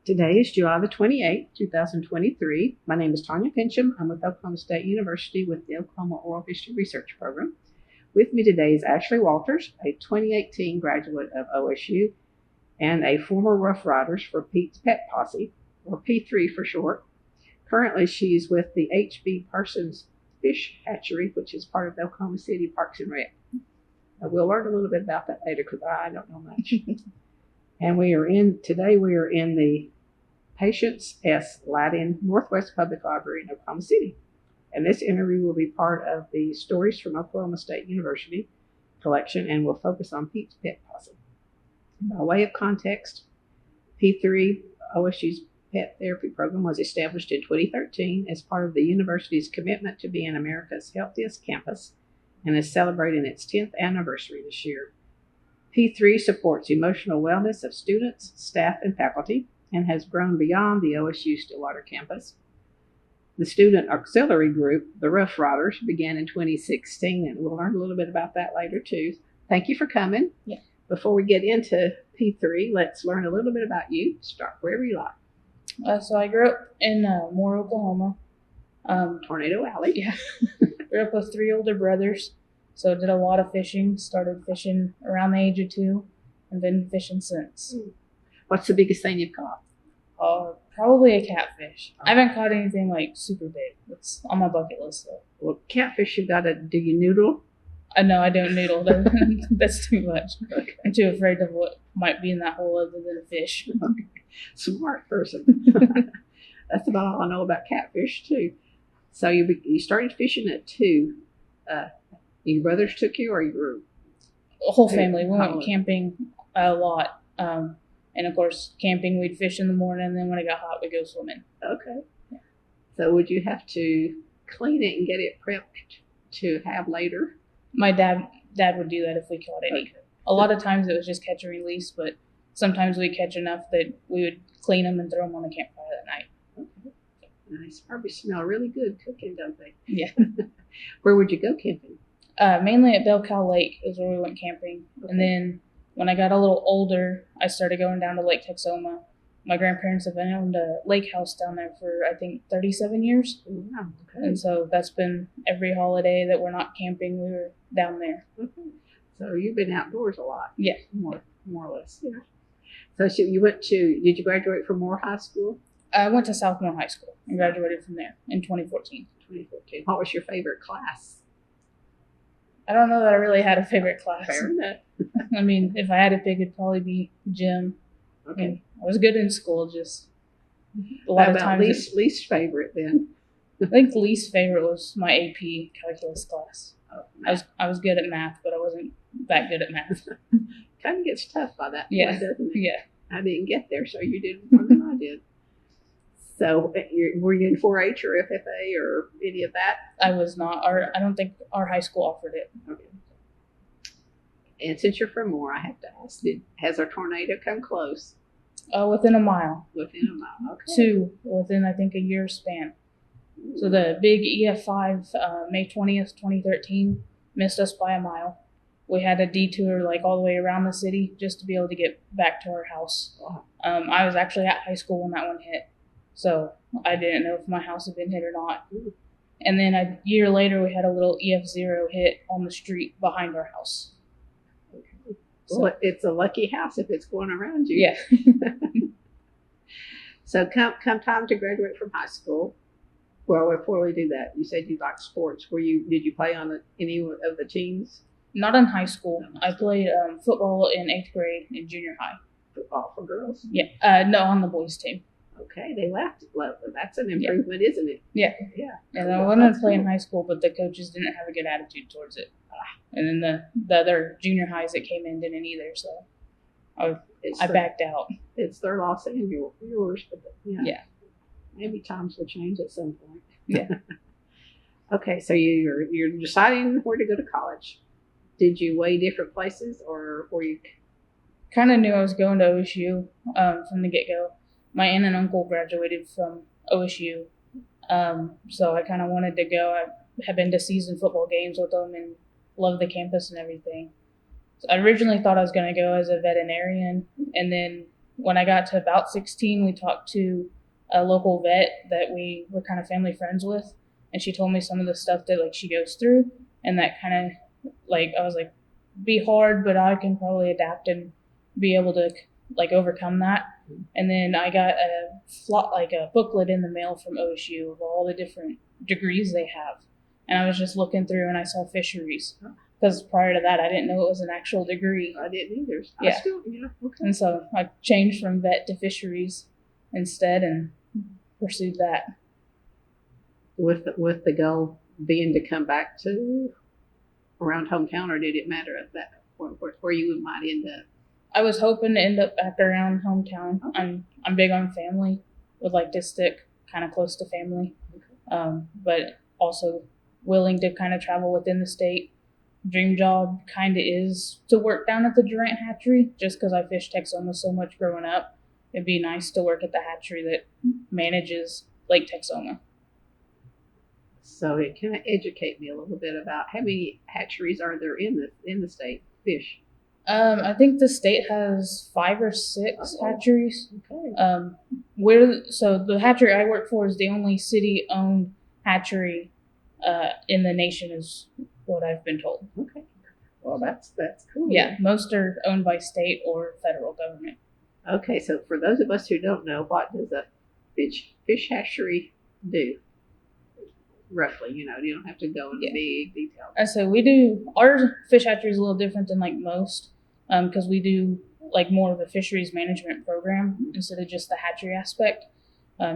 Today is July the 28th, 2023. My name is Tanya Finchum. I'm with Oklahoma State University with the Oklahoma Oral History Research Program. With me today is Ashley Walters, a 2018 graduate of OSU and a former Ruff Riders for Pete's Pet Posse, or P3 for short. Currently, she's with the H.B. Parsons Fish Hatchery, which is part of the Oklahoma City Parks and Rec. We'll learn a little bit about that later because I don't know much. And today we are in the Patience S. Latin Northwest Public Library in Oklahoma City. And this interview will be part of the Stories from Oklahoma State University collection and will focus on Pete's Pet Posse. By way of context, P3, OSU's pet therapy program, was established in 2013 as part of the university's commitment to being America's healthiest campus and is celebrating its 10th anniversary this year. P3 supports emotional wellness of students, staff, and faculty and has grown beyond the OSU Stillwater campus. The student auxiliary group, the Ruff Riders, began in 2016, and we'll learn a little bit about that later too. Thank you for coming. Yeah. Before we get into P3, let's learn a little bit about you. Start wherever you like. So I grew up in Moore, Oklahoma. Tornado Alley. Yeah. Grew up with 3 older brothers, so did a lot of fishing. Started fishing around the age of 2, and been fishing since. What's the biggest thing you've caught? Probably a catfish. I haven't caught anything like super big. It's on my bucket list though. Well, catfish, do you noodle? No, I don't noodle. That's too much. Okay. I'm too afraid of what might be in that hole other than a fish. Okay. Smart person. That's about all I know about catfish too. So you started fishing at 2. Your brothers took you, or you were? The whole family. We went camping a lot. And of course, camping, we'd fish in the morning, and then when it got hot, we'd go swimming. Okay. Yeah. So would you have to clean it and get it prepped to have later? My dad would do that if we caught any. Okay. A lot of times it was just catch and release, but sometimes we'd catch enough that we would clean them and throw them on the campfire that night. Okay. Nice. Probably smell really good cooking, don't they? Yeah. Where would you go camping? Mainly at Belle Cow Lake is where we went camping. Okay. And then when I got a little older, I started going down to Lake Texoma. My grandparents have owned a lake house down there for, I think, 37 years. Wow, okay. And so that's been every holiday that we're not camping, we were down there. Okay. So you've been outdoors a lot. Yeah. More or less. Yeah. So did you graduate from Moore High School? I went to Southmore High School and graduated from there in 2014. 2014. What was your favorite class? I don't know that I really had a favorite class. Fair enough. I mean, if I had to pick, it'd probably be gym. Okay. And I was good in school, just a How lot of about times. least favorite then? I think least favorite was my AP calculus class. Oh, I was good at math, but I wasn't that good at math. Kind of gets tough by that Yeah. point, doesn't it? Yeah. I didn't get there, so you did more than I did. So were you in 4-H or FFA or any of that? I was not. I don't think our high school offered it. Okay. And since you're from Moore, I have to ask, has a tornado come close? Within a mile. Within a mile, okay. 2 within, I think, a year span. So the big EF5, May 20th, 2013, missed us by a mile. We had a detour like all the way around the city just to be able to get back to our house. Wow. I was actually at high school when that one hit, so I didn't know if my house had been hit or not. And then a year later, we had a little EF0 hit on the street behind our house. Okay. Well, it's a lucky house if it's going around you. Yeah. So come time to graduate from high school. Well, before we do that, you said you liked sports. Did you play on any of the teams? Not in high school. I played football in 8th grade and junior high. Football for girls? Yeah. No, on the boys team. Okay, they left. Well, that's an improvement, isn't it? Yeah. Yeah. And I wanted to play in high school, but the coaches didn't have a good attitude towards it. And then the other junior highs that came in didn't either, so I backed out. It's their loss and yours, but Yeah. Maybe times will change at some point. Yeah. Okay, so you're deciding where to go to college. Did you weigh different places, or were you? Kind of knew I was going to OSU from the get-go. My aunt and uncle graduated from OSU, so I kind of wanted to go. I have been to season football games with them and love the campus and everything. So I originally thought I was going to go as a veterinarian, and then when I got to about 16, we talked to a local vet that we were kind of family friends with, and she told me some of the stuff that like she goes through, and that kind of like I was like, be hard, but I can probably adapt and be able to like overcome that. And then I got a booklet in the mail from OSU of all the different degrees they have, and I was just looking through and I saw fisheries because prior to that I didn't know it was an actual degree. I didn't either. Yeah. Okay. And so I changed from vet to fisheries instead and pursued that. With the goal being to come back to around hometown, or did it matter at that point where you might end up? I was hoping to end up back around hometown. Okay. I'm big on family. Would like to stick kind of close to family, but also willing to kind of travel within the state. Dream job kind of is to work down at the Durant hatchery, just because I fished Texoma so much growing up. It'd be nice to work at the hatchery that manages Lake Texoma. So it kind of educate me a little bit about how many hatcheries are there in the state fish. I think the state has 5 or 6 hatcheries. Okay. So the hatchery I work for is the only city-owned hatchery in the nation, is what I've been told. Okay. Well, that's cool. Yeah, most are owned by state or federal government. Okay, so for those of us who don't know, what does a fish hatchery do? Roughly, you don't have to go into big detail. So our fish hatchery is a little different than like most, because we do like more of a fisheries management program instead of just the hatchery aspect.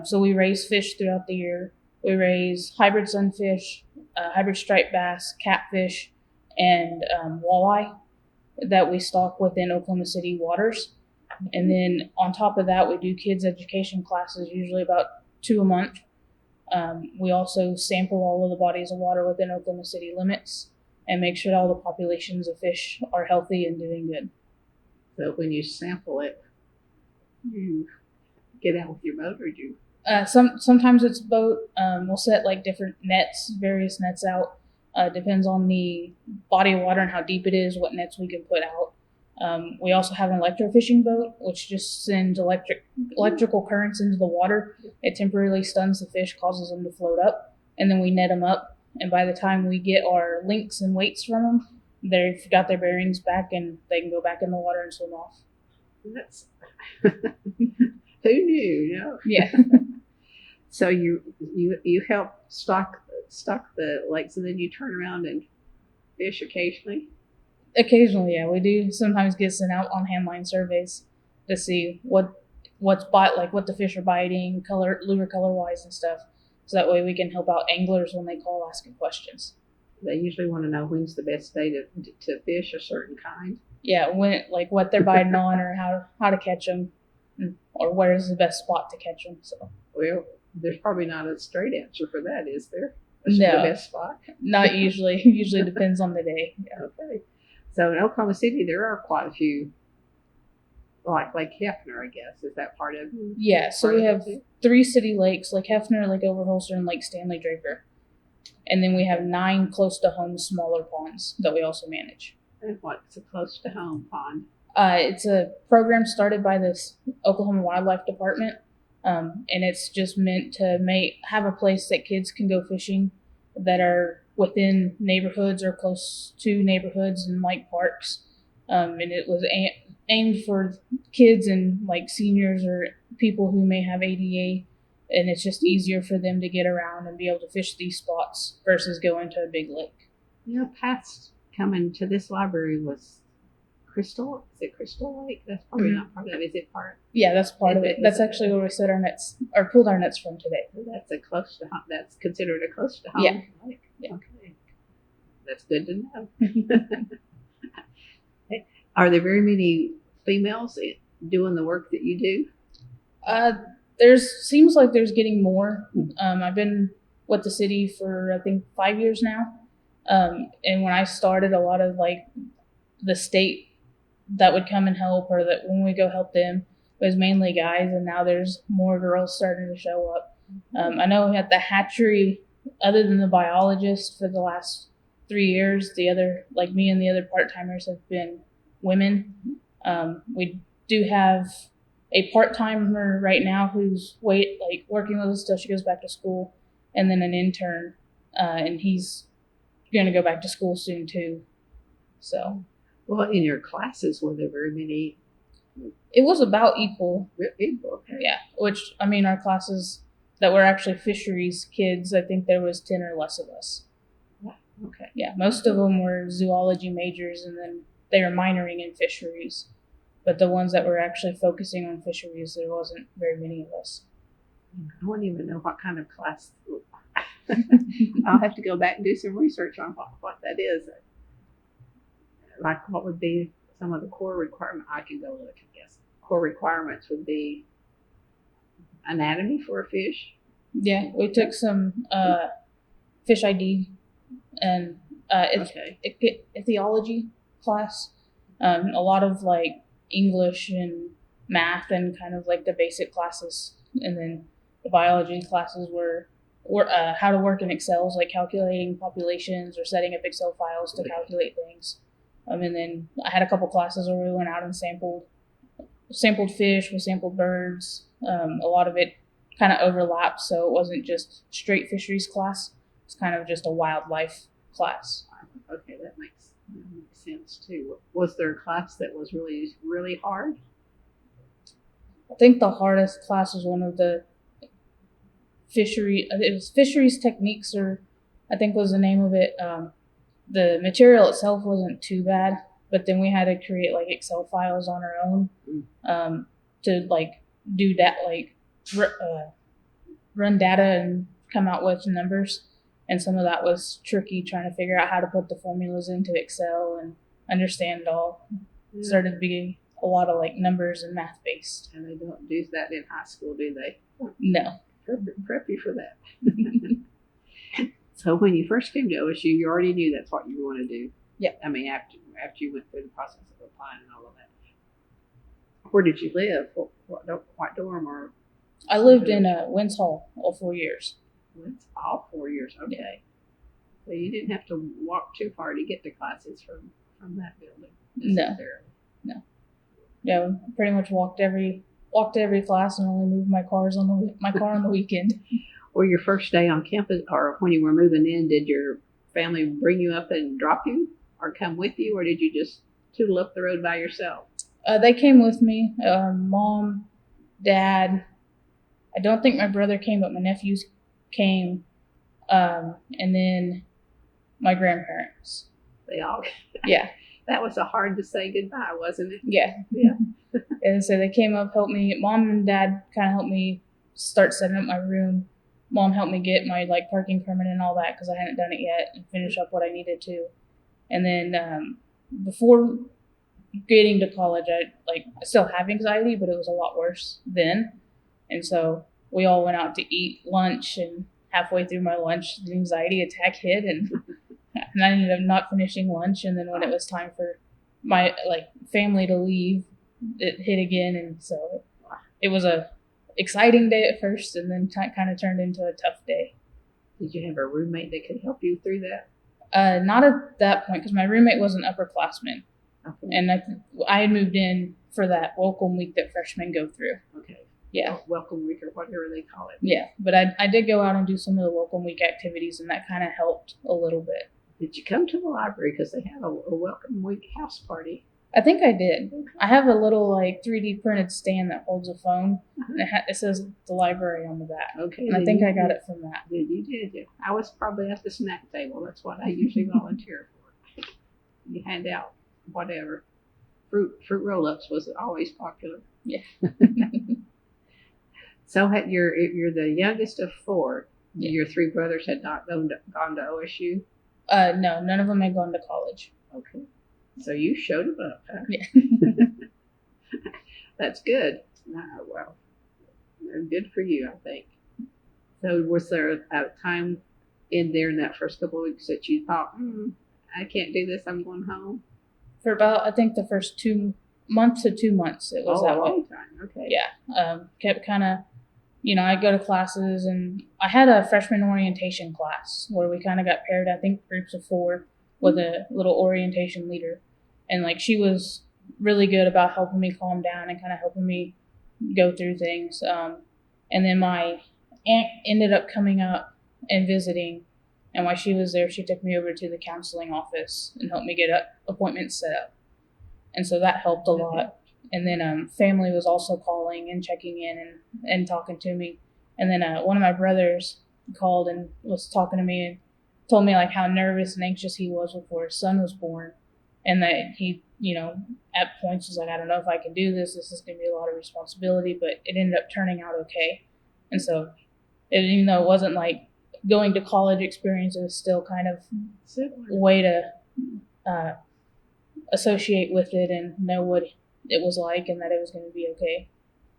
So we raise fish throughout the year. We raise hybrid sunfish, hybrid striped bass, catfish, and walleye that we stock within Oklahoma City waters. And then on top of that, we do kids education classes, usually about 2 a month. We also sample all of the bodies of water within Oklahoma City limits and make sure that all the populations of fish are healthy and doing good. So when you sample it, you get out with your boat, or do you? Sometimes it's boat. We'll set like different various nets out. Depends on the body of water and how deep it is, what nets we can put out. We also have an electrofishing boat, which just sends electrical currents into the water. It temporarily stuns the fish, causes them to float up, and then we net them up. And by the time we get our links and weights from them, they've got their bearings back and they can go back in the water and swim off. That's who knew? Yeah. So you help stock the lakes, and then you turn around and fish occasionally. Occasionally, yeah, we do sometimes get sent out on handline surveys to see what the fish are biting, lure color wise and stuff. So that way we can help out anglers when they call asking questions. They usually want to know when's the best day to fish a certain kind. Yeah, what they're biting on, or how to catch them, or where's the best spot to catch them. So well, there's probably not a straight answer for that, is there? No, the best spot. Not usually. Usually depends on the day. Yeah. Okay. So in Oklahoma City, there are quite a few, like Lake Hefner, I guess. Is that part of? Yeah. So we have 3 city lakes: Lake Hefner, Lake Overholser, and Lake Stanley Draper. And then we have 9 close to home smaller ponds that we also manage. And what's a close to home pond? It's a program started by this Oklahoma Wildlife Department, and it's just meant to have a place that kids can go fishing that are within neighborhoods or close to neighborhoods and like parks. And it was aimed for kids and like seniors or people who may have ADA, and it's just easier for them to get around and be able to fish these spots versus going to a big lake. Past coming to this library was Crystal. Is it Crystal Lake? That's probably not part of it. Is it part? Yeah, that's part of it. That's actually where we set our nets, or pulled our nets from today. That's a close to home. That's considered a close to home lake. Yeah. Okay. That's good to know. Are there very many females doing the work that you do? Seems like there's getting more. I've been with the city for I think 5 years now. And when I started, a lot of like the state that would come and help, or that when we go help them, it was mainly guys, and now there's more girls starting to show up. I know at the hatchery, other than the biologist, for the last 3 years, the other, like me and the other part-timers, have been women. We do have a part-timer right now who's working with us till she goes back to school, and then an intern, and he's going to go back to school soon too. So, well, in your classes, were there very many? It was about equal. Equal, okay. Yeah, which, I mean, our classes that were actually fisheries kids, I think there was 10 or less of us. Okay. Yeah, most of them were zoology majors, and then they were minoring in fisheries. But the ones that were actually focusing on fisheries, there wasn't very many of us. I don't even know what kind of class. I'll have to go back and do some research on what that is. Like, what would be some of the core requirements? I can go look, I guess. Core requirements would be anatomy for a fish. Yeah, we took some fish ID and ethology class. A lot of like English and math and kind of like the basic classes, and then the biology classes were how to work in Excel, like calculating populations or setting up Excel files to calculate things. And then I had a couple classes where we went out and sampled fish, we sampled birds. A lot of it kind of overlapped, so it wasn't just straight fisheries class. It's kind of just a wildlife class. Okay, that makes sense too. Was there a class that was really, really hard? I think the hardest class was one of the it was fisheries techniques, or I think was the name of it. The material itself wasn't too bad, but then we had to create like Excel files on our own to like do that, like run data and come out with numbers. And some of that was tricky, trying to figure out how to put the formulas into Excel and understand it all. It started to be a lot of like numbers and math based. And they don't do that in high school, do they? No. Prep you for that. So when you first came to OSU, you already knew that's what you want to do. Yeah. I mean, after you went through the process of applying and all of that. Where did you live? What dorm or? I lived in Wins Hall all 4 years. All 4 years, okay. Yeah. So you didn't have to walk too far to get to classes from that building. No. Yeah, pretty much walked every class and only moved my car on the weekend. Or your first day on campus, or when you were moving in, did your family bring you up and drop you, or come with you, or did you just tootle up the road by yourself? They came with me. Mom, Dad. I don't think my brother came, but my nephews came, and then my grandparents. They all. Yeah. That was hard to say goodbye, wasn't it? Yeah. And so they came up, helped me. Mom and Dad kind of helped me start setting up my room. Mom helped me get my like parking permit and all that because I hadn't done it yet, and finish up what I needed to. And then before getting to college, I still have anxiety, but it was a lot worse then. And so we all went out to eat lunch, and halfway through my lunch, the anxiety attack hit, and I ended up not finishing lunch. And then when it was time for my family to leave, it hit again. And so it was a exciting day at first, and then kind of turned into a tough day. Did you have a roommate that could help you through that? Not at that point, because my roommate was an upperclassman. Okay. And I had moved in for that welcome week that freshmen go through. Okay. Yeah. Welcome week, or whatever they call it. Yeah, but I did go out and do some of the welcome week activities, and that kind of helped a little bit. Did you come to the library, because they have a welcome week house party? I think I did. I have a little 3D printed stand that holds a phone, and it says the library on the back. Okay. And I think I got it from that. You did. I was probably at the snack table. That's what I usually volunteer for. You hand out whatever. Fruit roll-ups was always popular. Yeah. So you're the youngest of 4. Yeah. Your 3 brothers had not gone to OSU? No, none of them had gone to college. Okay. So you showed them up, huh? Yeah. That's good. Well, good for you, I think. So was there a time in there in that first couple of weeks that you thought, I can't do this, I'm going home? For about, I think the first 2 months to 2 months, it was that way. Long time. Okay. Yeah. Kept kind of, I'd go to classes, and I had a freshman orientation class where we kind of got paired, I think groups of 4, with a little orientation leader. And she was really good about helping me calm down and kind of helping me go through things. And then my aunt ended up coming up and visiting. And while she was there, she took me over to the counseling office and helped me get appointments set up. And so that helped a lot. And then family was also calling and checking in and talking to me. And then one of my brothers called and was talking to me and told me like how nervous and anxious he was before his son was born. And that he, at points was like, I don't know if I can do this. This is going to be a lot of responsibility. But it ended up turning out okay. And so even though it wasn't like going to college experience, it was still kind of a way to associate with it and know what it was like and that it was going to be okay.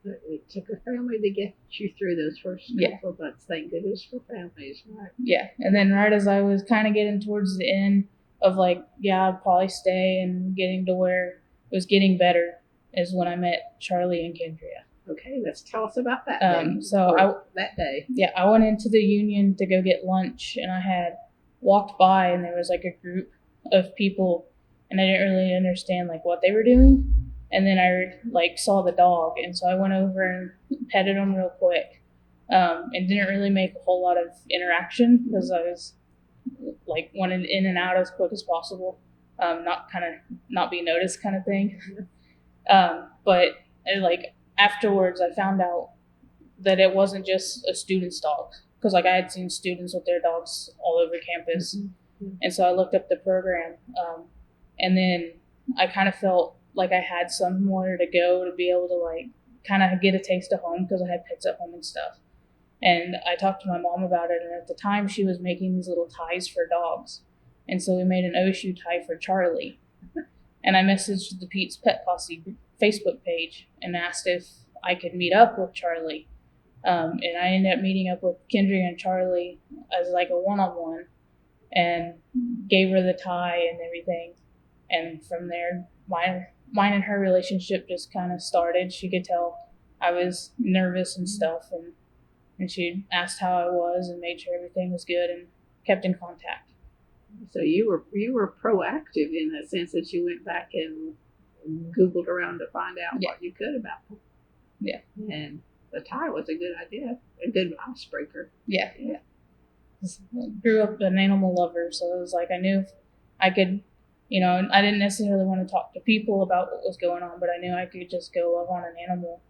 It took a family to get you through those first couple of months. Thank goodness for families, right? Yeah. And then right as I was kind of getting towards the end of like, I'd probably stay and getting to where it was getting better is when I met Charlie and Kendria. Okay, let's tell us about that. That day. Yeah, I went into the union to go get lunch, and I had walked by, and there was like a group of people, and I didn't really understand like what they were doing. And then I like saw the dog, and so I went over and petted him real quick, and didn't really make a whole lot of interaction because I was like wanted in and out as quick as possible, not be noticed kind of thing. But like afterwards, I found out that it wasn't just a student's dog because like I had seen students with their dogs all over campus, and so I looked up the program, and then I kind of felt like I had somewhere to go to be able to like kind of get a taste of home because I had pets at home and stuff. And I talked to my mom about it, and at the time she was making these little ties for dogs. And so we made an OOHRP tie for Charlie. And I messaged the Pete's Pet Posse Facebook page and asked if I could meet up with Charlie. And I ended up meeting up with Kendria and Charlie as like a one-on-one and gave her the tie and everything. And from there, mine and her relationship just kind of started. She could tell I was nervous and stuff, and she asked how I was and made sure everything was good and kept in contact. So you were proactive in the sense that you went back and Googled around to find out what you could about them. Yeah. And the tie was a good idea, a good icebreaker. Yeah. Grew up an animal lover, so it was like I knew I could, I didn't necessarily want to talk to people about what was going on, but I knew I could just go love on an animal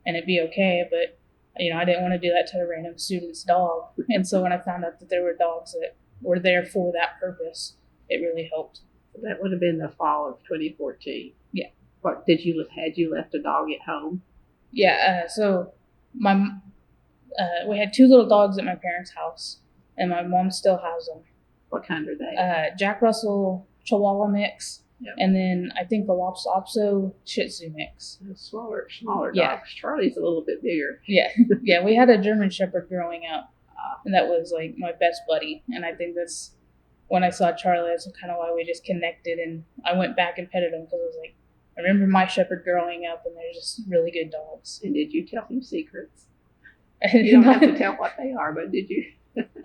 and it'd be okay. But I didn't want to do that to a random student's dog. And so when I found out that there were dogs that were there for that purpose, it really helped. That would have been the fall of 2014. Yeah. What had you left a dog at home? Yeah. So we had two little dogs at my parents' house, and my mom still has them. What kind are they? Jack Russell Chihuahua mix. Yep. And then I think the Lhasa Apso Shih Tzu mix. Smaller dogs. Charlie's a little bit bigger. Yeah. Yeah, we had a German Shepherd growing up, and that was like my best buddy. And I think that's when I saw Charlie, that's kind of why we just connected. And I went back and petted him because I was like, I remember my Shepherd growing up, and they're just really good dogs. And did you tell him secrets? You don't have to tell what they are, but did you?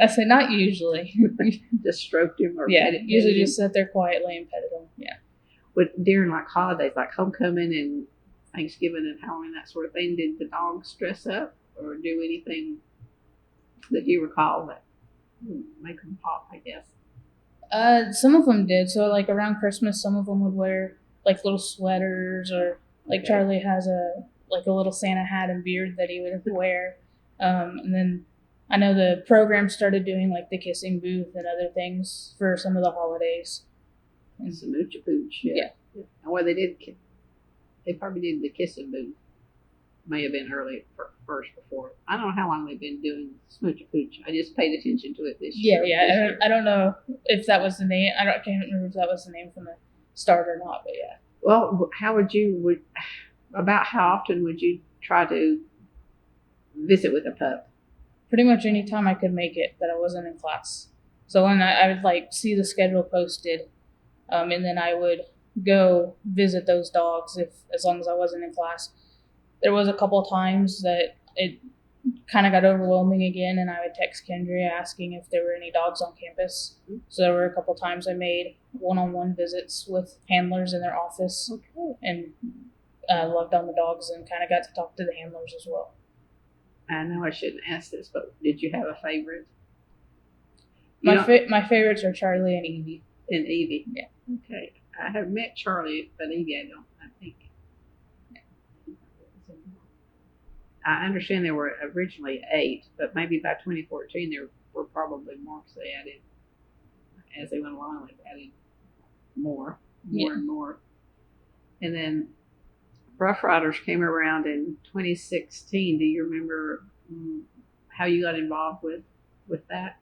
I said not usually. Just stroked him or petted him? Usually just sat there quietly and petted him. Yeah. But during like holidays, like homecoming and Thanksgiving and Halloween, that sort of thing, did the dogs dress up or do anything that you recall that make them pop, I guess? Some of them did. So like around Christmas, some of them would wear like little sweaters, or like Charlie has a little Santa hat and beard that he would wear. And then I know the program started doing like the kissing booth and other things for some of the holidays. And some moocha pooch. Yeah. And what they probably did the kissing booth. May have been early first before. I don't know how long they've been doing smoocha pooch. I just paid attention to it this year. Yeah. I don't know if that was the name. I can't remember if that was the name from the start or not, but yeah. Well, about how often would you try to visit with a pup? Pretty much any time I could make it that I wasn't in class. So when I would like see the schedule posted, and then I would go visit those dogs as long as I wasn't in class. There was a couple of times that it kind of got overwhelming again, and I would text Kendria asking if there were any dogs on campus. So there were a couple of times I made one-on-one visits with handlers in their office, and loved on the dogs and kind of got to talk to the handlers as well. I know I shouldn't ask this, but did you have a favorite? My favorites are Charlie and Evie. And Evie. Yeah. Okay. I have met Charlie, but Evie I don't, I think. I understand there were originally 8, but maybe by 2014 there were probably more because they added, as they went along, they added more and more. And then Ruff Riders came around in 2016. Do you remember how you got involved with that?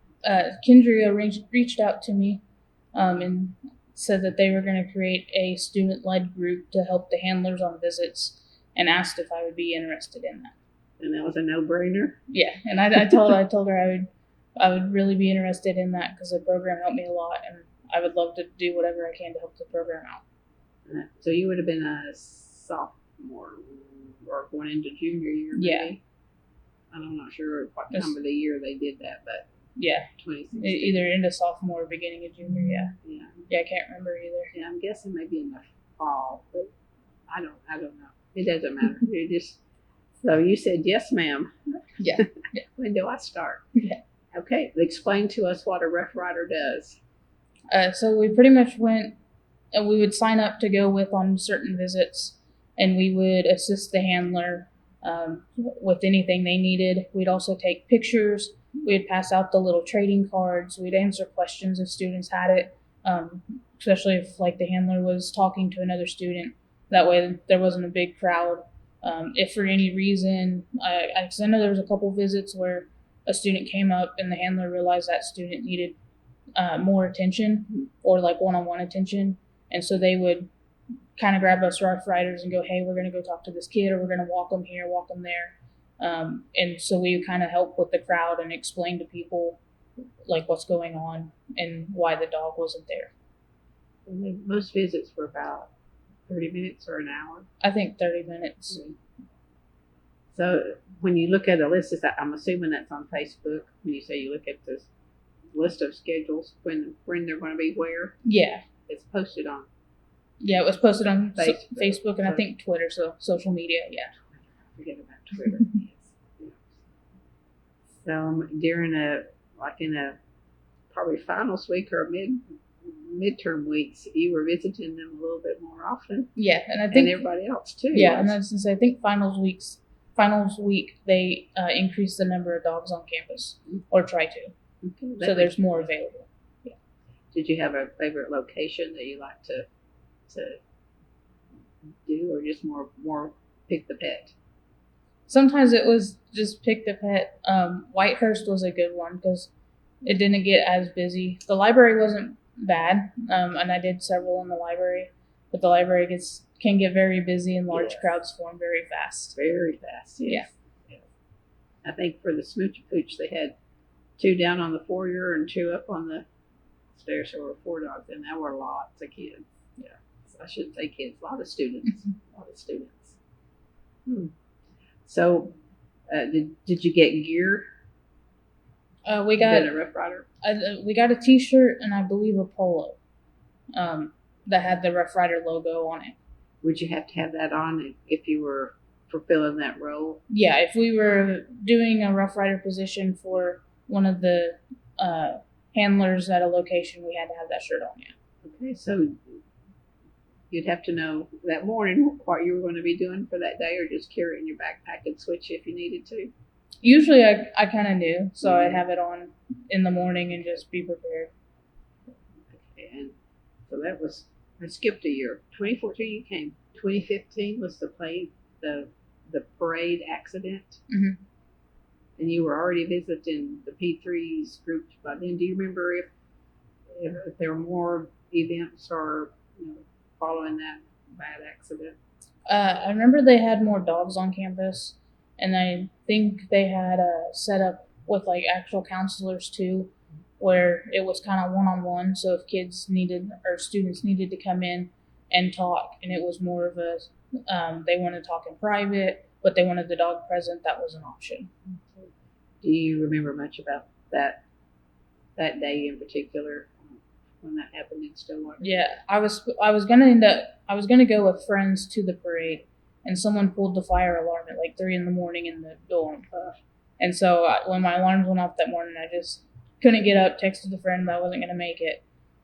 Kendria reached out to me and said that they were going to create a student-led group to help the handlers on visits, and asked if I would be interested in that. And that was a no-brainer. Yeah, and I told her I would really be interested in that because the program helped me a lot, and I would love to do whatever I can to help the program out. So you would have been a sophomore or going into junior year, maybe? Yeah. I'm not sure what time of the year they did that, but yeah, 2016. Either into sophomore or beginning of junior. Yeah, I can't remember either. Yeah, I'm guessing maybe in the fall, but I don't know. It doesn't matter. You just so you said yes, ma'am. Yeah. When do I start? Yeah. Okay, explain to us what a Ruff Rider does. So we pretty much went, and we would sign up to go on certain visits, and we would assist the handler with anything they needed. We'd also take pictures. We'd pass out the little trading cards. We'd answer questions if students had it, especially if like the handler was talking to another student. That way there wasn't a big crowd. If for any reason, I know there was a couple visits where a student came up and the handler realized that student needed more attention or like one-on-one attention, and so they would kind of grab us Ruff Riders and go, hey, we're going to go talk to this kid, or we're going to walk them here, walk them there. And so we kind of help with the crowd and explain to people like what's going on and why the dog wasn't there. And most visits were about 30 minutes or an hour. I think 30 minutes. Mm-hmm. So when you look at a list, I'm assuming that's on Facebook. When you say you look at this list of schedules, when they're going to be where? Yeah. It's posted on. Yeah, it was posted on Facebook and I think Twitter, so social media. Yeah. Forget about Twitter. Yes. So during in a probably finals week or midterm weeks, you were visiting them a little bit more often. Yeah, and I think everybody else too. Yeah, and that's since I think finals week they increase the number of dogs on campus or try to. Okay, so there's more available. Yeah. Did you have a favorite location that you like to do, or just more pick the pet? Sometimes it was just pick the pet. Whitehurst was a good one because it didn't get as busy. The library wasn't bad, and I did several in the library, but the library can get very busy and large crowds form very fast. Very fast, yes. Yeah. I think for the Smoochie Pooch, they had 2 down on the foyer and 2 up on the stairs. So there were 4 dogs, and there were lots of kids. Yeah, so I shouldn't say kids, a lot of students. So, did you get gear? We got a Ruff Rider. We got a T-shirt and I believe a polo that had the Ruff Rider logo on it. Would you have to have that on if you were fulfilling that role? Yeah, if we were doing a Ruff Rider position for one of the handlers at a location, we had to have that shirt on. Yeah. Okay, so you'd have to know that morning what you were going to be doing for that day, or just carry it in your backpack and switch if you needed to. Usually I kind of knew, so I'd have it on in the morning and just be prepared. Okay, and so I skipped a year. 2014 you came. 2015 was the parade accident. Mm-hmm. And you were already visiting the P3's group by then. Do you remember if there were more events or following that bad accident? I remember they had more dogs on campus, and I think they had a setup with like actual counselors too, where it was kind of one-on-one. So if kids needed or students needed to come in and talk, and it was more of a they wanted to talk in private, but they wanted the dog present, that was an option. Do you remember much about that day in particular when that happened in Stillwater? Yeah, I was gonna go with friends to the parade, and someone pulled the fire alarm at like 3 a.m. in the dorm. And so when my alarms went off that morning, I just couldn't get up, texted a friend that I wasn't going to make it,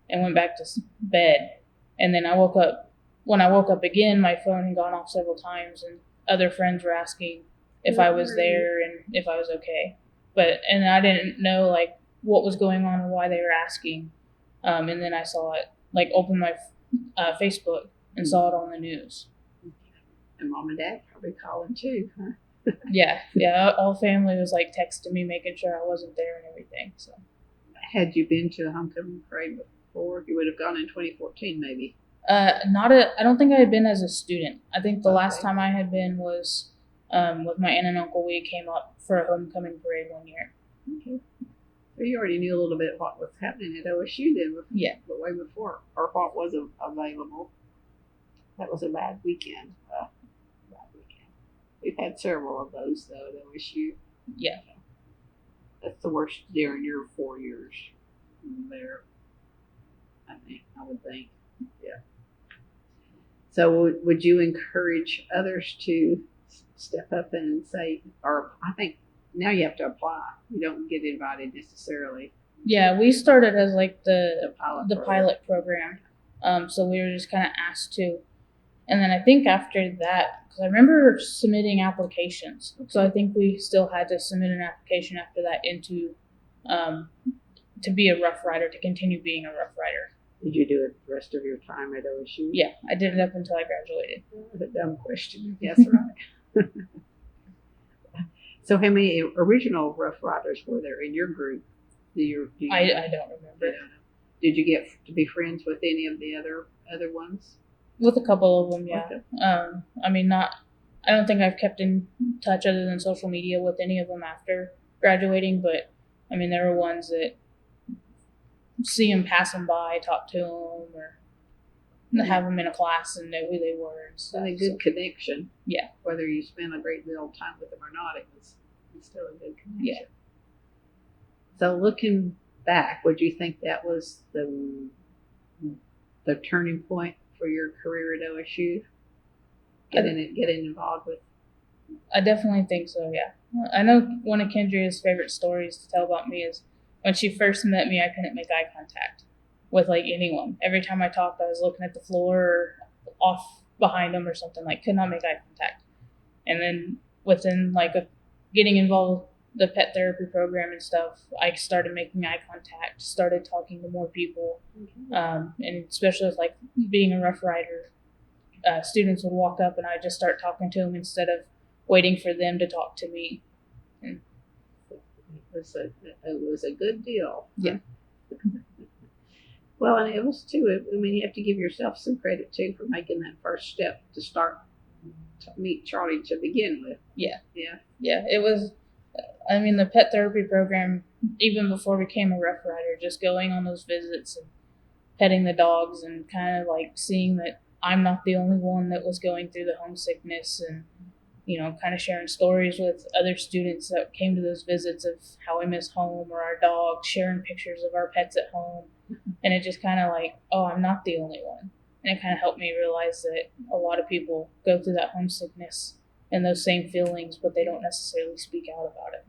and went back to bed. And then I woke up. When I woke up again, my phone had gone off several times, and other friends were asking if I was there and if I was okay. And I didn't know like what was going on or why they were asking. And then I saw it, like opened my Facebook and saw it on the news. And mom and dad probably calling too, huh? Yeah. All family was like texting me, making sure I wasn't there and everything. So, had you been to a homecoming parade before? You would have gone in 2014, maybe. I don't think I had been as a student. I think the last time I had been was with my aunt and uncle. We came up for a homecoming parade one year. Okay. So you already knew a little bit what was happening at OSU then, yeah, but way before, or what was available. That was a bad weekend. We've had several of those though at OSU. Yeah. That's the worst during your 4 years there. I would think. Yeah. So would you encourage others to step up and say, or I think now you have to apply. You don't get invited necessarily. Yeah, we started as like the pilot program. So we were just kind of asked to. And then I think after that, because I remember submitting applications. So I think we still had to submit an application after that into to be a Ruff Rider, to continue being a Ruff Rider. Did you do it the rest of your time at OSU? Yeah, I did it up until I graduated. That's a dumb question. Yes, right. So how many original Ruff Riders were there in your group? I don't remember. Did you get to be friends with any of the other ones? With a couple of them, yeah. Okay. I mean, I don't think I've kept in touch other than social media with any of them after graduating, but I mean, there were ones that see them passing by, talk to them, or have them in a class and know who they were and stuff. And a good connection. Yeah. Whether you spend a great deal of time with them or not, it's still a good connection. Yeah. So looking back, would you think that was the turning point for your career at OSU? Getting involved with? I definitely think so, yeah. I know one of Kendria's favorite stories to tell about me is when she first met me, I couldn't make eye contact with like anyone. Every time I talked, I was looking at the floor or off behind them or something, like could not make eye contact. And then within like getting involved the pet therapy program and stuff, I started making eye contact, started talking to more people, and especially with like being a Ruff Rider, students would walk up and I just start talking to them instead of waiting for them to talk to me. And it was a good deal. Yeah. Well, and it was too. I mean, you have to give yourself some credit too for making that first step to start to meet Charlie to begin with. Yeah. Yeah. Yeah. It was. I mean, the pet therapy program, even before I became a Ruff Rider, just going on those visits and petting the dogs and kind of like seeing that I'm not the only one that was going through the homesickness, and kind of sharing stories with other students that came to those visits of how we miss home or our dogs, sharing pictures of our pets at home. And it just kind of like, oh, I'm not the only one. And it kind of helped me realize that a lot of people go through that homesickness and those same feelings, but they don't necessarily speak out about it.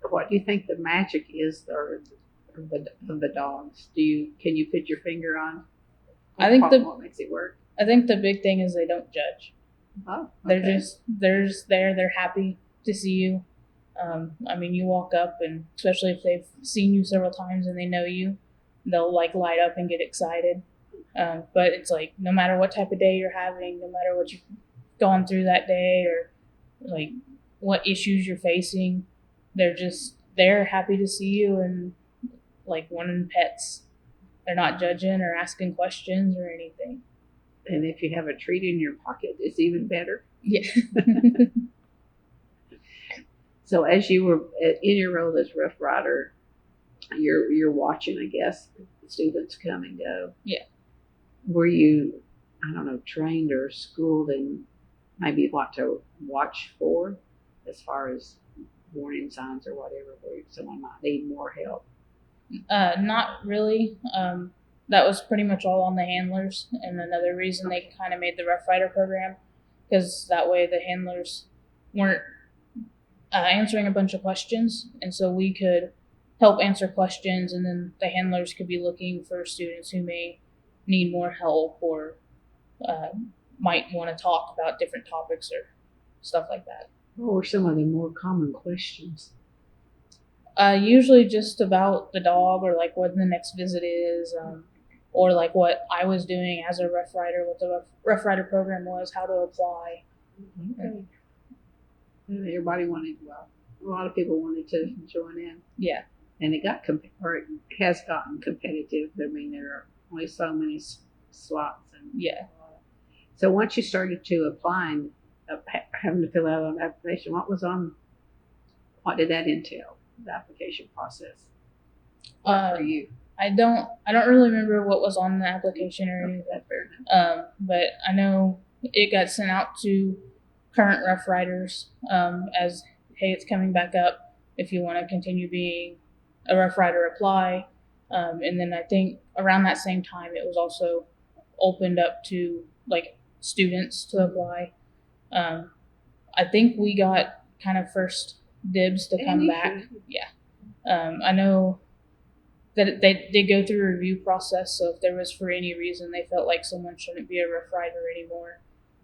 What do you think the magic is of the dogs? Can you put your finger on? I think what makes it work? I think the big thing is they don't judge. Oh, okay. They're just there. They're happy to see you. I mean, you walk up, and especially if they've seen you several times and they know you, they'll like light up and get excited. But it's like no matter what type of day you're having, no matter what you've gone through that day, or like what issues you're facing, they're happy to see you and like wanting pets. They're not judging or asking questions or anything. And if you have a treat in your pocket, it's even better. Yeah. So as you were in your role as Ruff Rider, you're watching, I guess, the students come and go. Yeah. Were you, I don't know, trained or schooled in maybe what to watch for as far as warning signs or whatever, where someone might need more help? Not really. that was pretty much all on the handlers. And another reason they kind of made the Rough Rider program, because that way the handlers weren't answering a bunch of questions, and so we could help answer questions, and then the handlers could be looking for students who may need more help or might want to talk about different topics or stuff like that. What were some of the more common questions? Usually just about the dog, or like when the next visit is, or like what I was doing as a Rough Rider, what the Rough Rider program was, how to apply. Okay. And everybody wanted, well, a lot of people wanted to join in. Yeah. And it got, or it has gotten competitive. I mean, there are only so many slots. And yeah. So once you started to applying, having to fill out an application, what did that entail? The application process for you? I don't really remember what was on the application or anything. That's fair enough. But I know it got sent out to current Rough Riders as, hey, it's coming back up. If you want to continue being a Rough Rider, apply. And then I think around that same time, it was also opened up to like students to apply. I think we got kind of first dibs to come back. Yeah. I know that they did go through a review process, so if there was for any reason they felt like someone shouldn't be a Rough Rider anymore,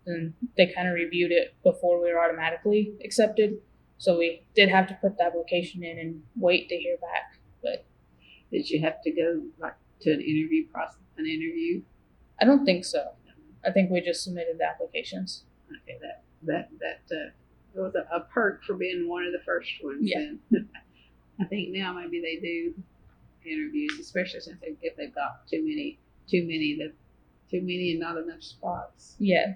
then they kind of reviewed it before we were automatically accepted. So we did have to put the application in and wait to hear back. But did you have to go like to an interview process? An interview? I don't think so. I think we just submitted the applications. Okay, that was a perk for being one of the first ones. Yeah. And I think now maybe they do interviews, especially since if they've got too many and not enough spots. Yeah.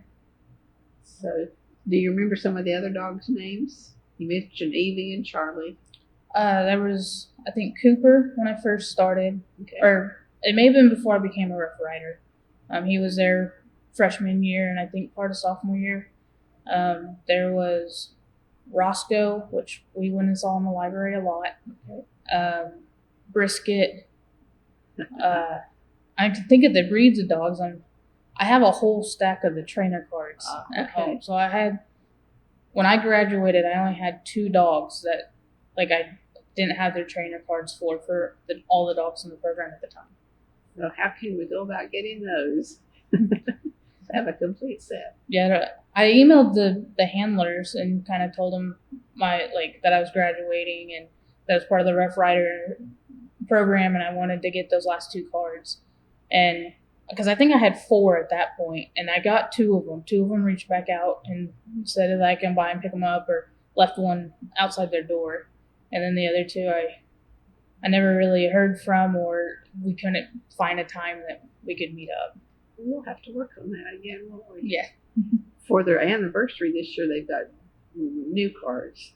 So, do you remember some of the other dogs' names? You mentioned Evie and Charlie. There was, I think, Cooper when I first started, Okay. or it may have been before I became a Rough Rider. He was there freshman year and I think part of sophomore year. There was Roscoe, which we went and saw in the library a lot. Okay. Brisket. I can think of the breeds of dogs. I have a whole stack of the trainer cards at home. So when I graduated, I only had 2 dogs that, like, I didn't have their trainer cards for all the dogs in the program at the time. So how can we go about getting those? Have a complete set. Yeah, I emailed the handlers and kind of told them that I was graduating and that was part of the Rough Rider program, and I wanted to get those last 2 cards. And because I think I had 4 at that point, and I got 2 of them. 2 of them reached back out and said that I can buy and pick them up, or left one outside their door. And then the other 2 I never really heard from, or we couldn't find a time that we could meet up. We'll have to work on that again, won't we? Yeah. For their anniversary this year, they've got new cards,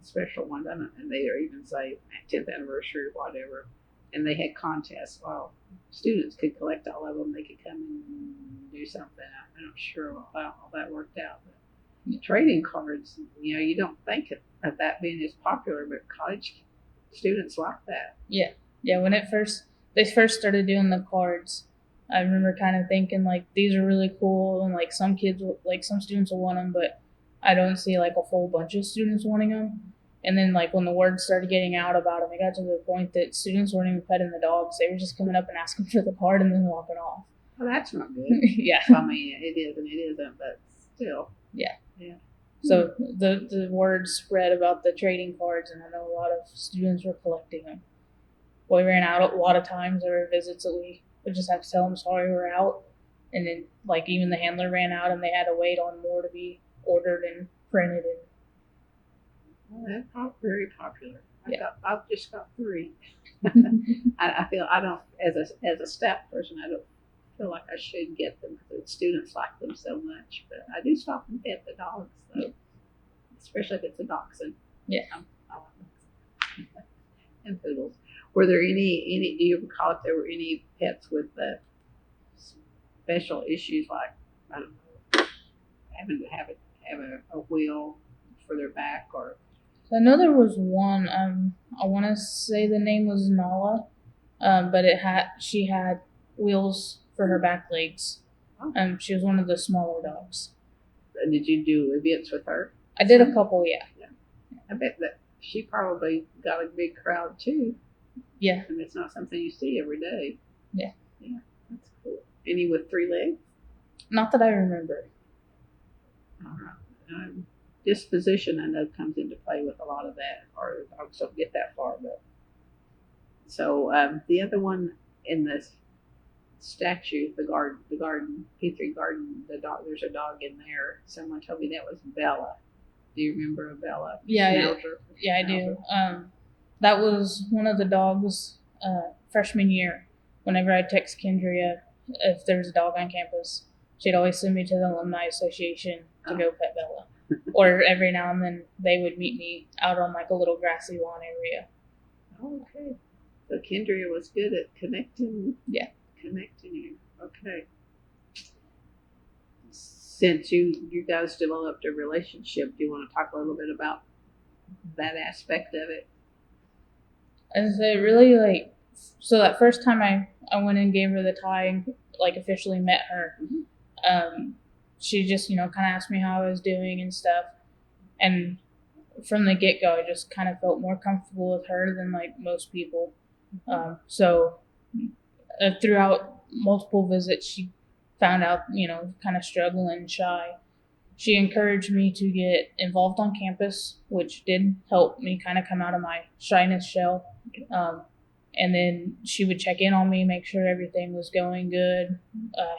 special ones. I don't know, and they even say 10th anniversary or whatever. And they had contests. Well, students could collect all of them. They could come and do something. I'm not sure how all that worked out. But trading cards, you don't think of that being as popular, but college students like that. Yeah. When they first started doing the cards, I remember kind of thinking like these are really cool, and like some students will want them, but I don't see like a whole bunch of students wanting them. And then like when the word started getting out about them, it got to the point that students weren't even petting the dogs; they were just coming up and asking for the card and then walking off. Well, that's not good. Yeah. I mean, it is and it isn't, but still. Yeah. Yeah. So the word spread about the trading cards, and I know a lot of students were collecting them. We ran out a lot of times. There were visits that we would just have to tell them sorry we're out, and then like even the handler ran out and they had to wait on more to be ordered and printed. Well, that's very popular. I've just got 3. I feel I don't, as a staff person, I don't feel like I should get them because students like them so much. But I do stop and pet the dogs, though, especially if it's a dachshund. Yeah. I like them. And poodles. Were there any? Do you recall if there were any pets with special issues like, I don't know, having to have a wheel for their back, or? So I know there was one. I want to say the name was Nala. but she had wheels for her back legs. She was one of the smaller dogs. Did you do events with her? I did a couple, yeah. I bet that she probably got a big crowd too. Yeah. And it's not something you see every day. Yeah. Yeah, that's cool. Any with 3 legs? Not that I remember. All right. Disposition, I know, comes into play with a lot of that, or dogs don't get that far. But so the other one in the statue, the garden, P3 garden, the dog. There's a dog in there. Someone told me that was Bella. Do you remember a Bella? Yeah, I do. That was one of the dogs freshman year. Whenever I text Kendria if there was a dog on campus, she'd always send me to the alumni association to go pet Bella. Or every now and then they would meet me out on like a little grassy lawn area. Okay. So Kendria was good at connecting. Yeah. Connecting you. Okay. Since you guys developed a relationship, do you want to talk a little bit about that aspect of it? And so really so that first time I went and gave her the tie and like officially met her, she just, kind of asked me how I was doing and stuff. And from the get-go, I just kind of felt more comfortable with her than like most people. So throughout multiple visits, she found out, kind of struggling, shy. She encouraged me to get involved on campus, which did help me kind of come out of my shyness shell. And then she would check in on me, make sure everything was going good,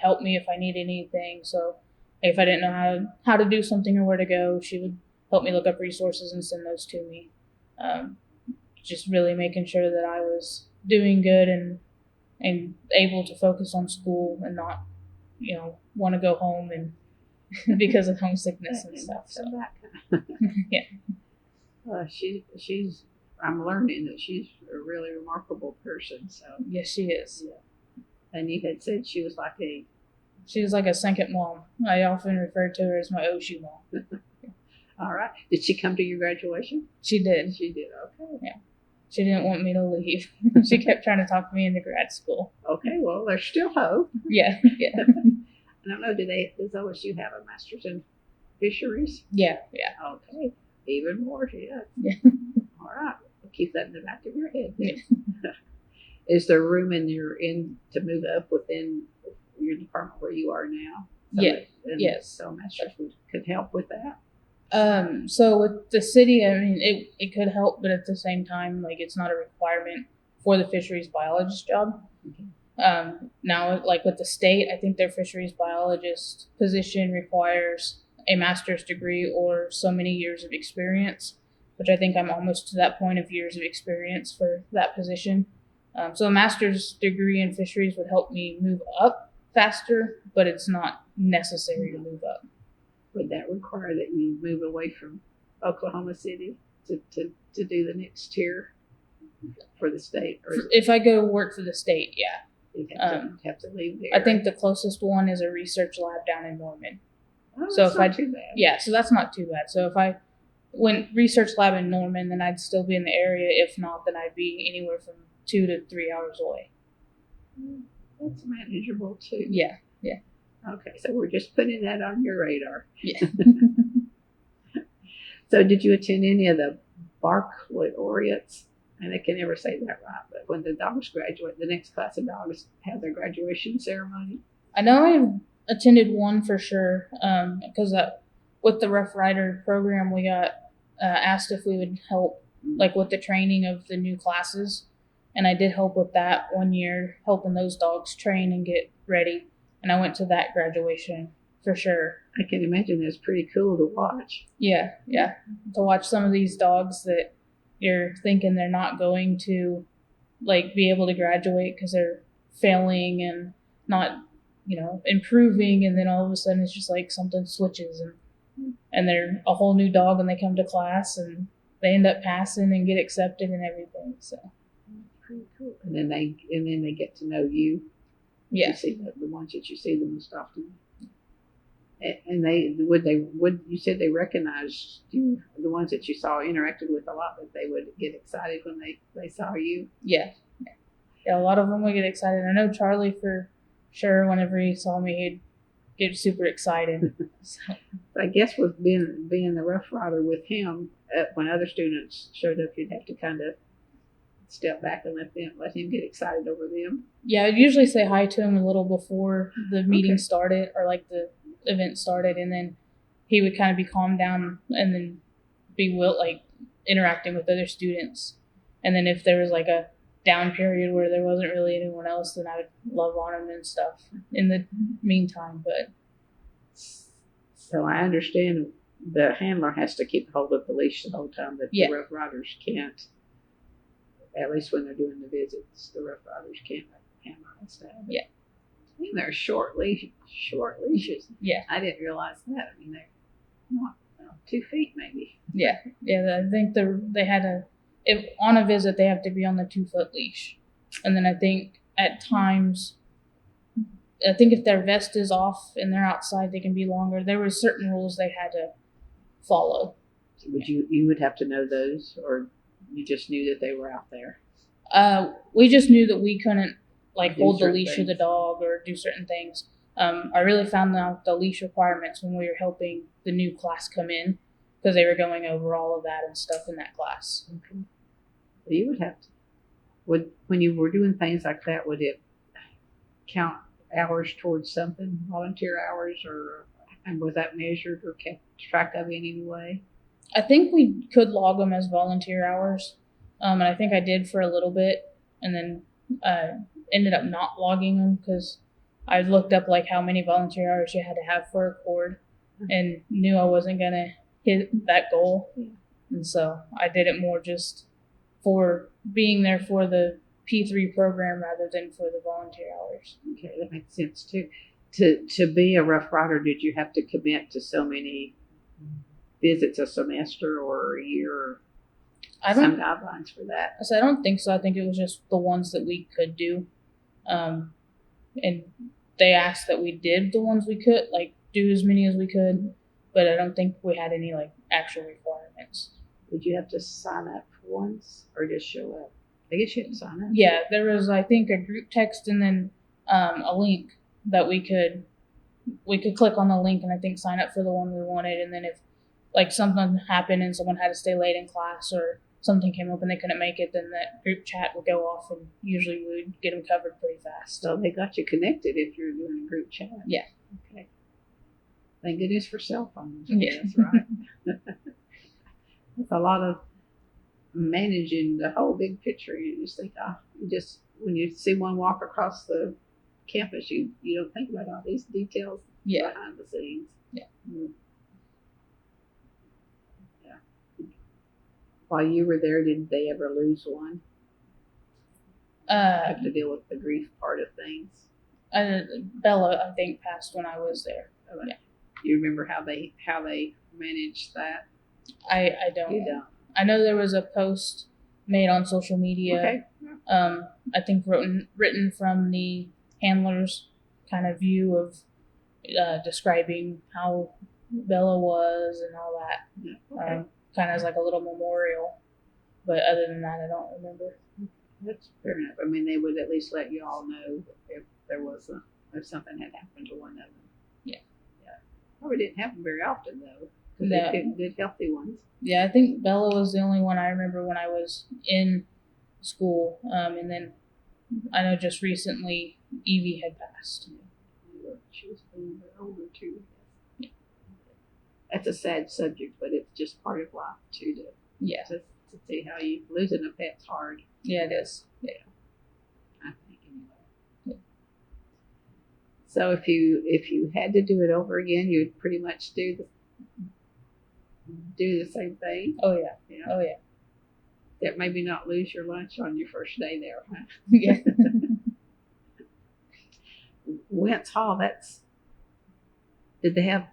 help me if I needed anything. So if I didn't know how to do something or where to go, she would help me look up resources and send those to me. Just really making sure that I was doing good and able to focus on school and not, want to go home and because of homesickness and stuff. So yeah. She's I'm learning that she's a really remarkable person. So yes, she is. Yeah. And you had said she was like a second mom. I often refer to her as my OOHRP mom. All right. Did she come to your graduation? She did. She did. Okay. Yeah. She didn't want me to leave. She kept trying to talk me into grad school. Okay. Well, there's still hope. Yeah. I don't know. Does OSU have a master's in fisheries? Yeah. Okay. Even more. Yeah. All right. We'll keep that in the back of your head. Yeah. Is there room to move up within your department where you are now? Yes. So a master's could help with that. So with the city, I mean, it could help, but at the same time, like it's not a requirement for the fisheries biologist job. Okay. Now, like with the state, I think their fisheries biologist position requires a master's degree or so many years of experience, which I think I'm almost to that point of years of experience for that position. So a master's degree in fisheries would help me move up faster, but it's not necessary to move up. Would that require that you move away from Oklahoma City to do the next tier for the state? Or if I go work for the state, yeah. You'd have to leave there. I think the closest one is a research lab down in Norman. Oh, so that's not too bad. Yeah, so that's not too bad. So if I went research lab in Norman, then I'd still be in the area. If not, then I'd be anywhere from 2 to 3 hours away. That's manageable too. Yeah. Okay, so we're just putting that on your radar. Yeah. So did you attend any of the baccalaureates? And I can never say that right, but when the dogs graduate, the next class of dogs have their graduation ceremony. I know I attended one for sure, because with the Ruff Rider program, we got asked if we would help like with the training of the new classes. And I did help with that one year, helping those dogs train and get ready. And I went to that graduation for sure. I can imagine that's pretty cool to watch. Yeah. To watch some of these dogs that you're thinking they're not going to like be able to graduate because they're failing and not, improving. And then all of a sudden it's just like something switches and they're a whole new dog when they come to class and they end up passing and get accepted and everything. So pretty cool. And then they get to know you. Yeah. You see the ones that you see the most often. And you said they recognized you, the ones that you saw interacted with a lot, that they would get excited when they saw you. Yeah. Yeah, a lot of them would get excited. I know Charlie for sure. Whenever he saw me, he'd get super excited. So, I guess with being the Rough Rider with him, when other students showed up, you'd have to kind of step back and let him get excited over them. yeah, I'd usually say hi to him a little before the meeting Okay. started or like the event started, and then he would kind of be calmed down and then be like interacting with other students. And then if there was like a down period where there wasn't really anyone else, then I would love on him and stuff in the meantime. But So I understand the handler has to keep hold of the leash the whole time, but Yeah. the Rough Riders can't. At least when they're doing the visits, the Rough Riders can't. The handler has to have it. Yeah. I mean, they're short leashes. Yeah. I didn't realize that. I mean, they're not 2 feet maybe. yeah, I think they had if on a visit they have to be on the 2-foot leash, and then I think at times. I think if their vest is off and they're outside, they can be longer. There were certain rules they had to follow. Would you would have to know those, or you just knew that they were out there? We just knew that we couldn't like Do hold the certain leash of the things. dog or do certain things. I really found out the leash requirements when we were helping the new class come in because they were going over all of that and stuff in that class. Okay. Well, you would have to. When you were doing things like that, would it count hours towards something, volunteer hours, and was that measured or kept track of in any way? I think we could log them as volunteer hours, and I think I did for a little bit, and then ended up not logging them because I looked up like how many volunteer hours you had to have for a cord, and knew I wasn't gonna hit that goal, and so I did it more just for being there for the P3 program rather than for the volunteer hours. Okay, that makes sense too. To be a Rough Rider, did you have to commit to so many visits a semester or a year? Or some guidelines for that? I don't think so. I think it was just the ones that we could do, and they asked that we did the ones we could, like do as many as we could, but I don't think we had any like actual requirements. Would you have to sign up for ones or just show up? I guess you have to sign up. Yeah, there was I think a group text and then a link that we could click on the link and I think sign up for the one we wanted, and then if like something happened and someone had to stay late in class or something came up and they couldn't make it, then that group chat would go off and usually we would get them covered pretty fast. So they got you connected if you're doing a group chat. Yeah. Okay. Thank goodness for cell phones. Yeah. That's right. That's a lot of managing the whole big picture. You just think, when you see one walk across the campus, you don't think about all these details behind the scenes. Yeah. Yeah. While you were there, did they ever lose one? Have to deal with the grief part of things. Bella, I think, passed when I was there. Yeah. You remember how they managed that? I don't. You don't. I know there was a post made on social media. Okay. I think written from the handler's kind of view of describing how Bella was and all that. Yeah. Okay. Kind of as like a little memorial. But other than that, I don't remember. That's fair enough. I mean, they would at least let you all know if something had happened to one of them. Yeah. Yeah. Probably didn't happen very often though. Because No. they picked good, healthy ones. Yeah, I think Bella was the only one I remember when I was in school. And then I know just recently Evie had passed. She was a little bit older too. Yeah. That's a sad subject, but it's just part of life too. To see how you losing a pet's hard. Yeah, it is. Yeah. I think anyway. Yeah. So if you had to do it over again, you'd pretty much do the same thing. Oh yeah. Yeah. Oh yeah. That maybe not lose your lunch on your first day there, huh? Yeah. Wentz Hall. Did they have?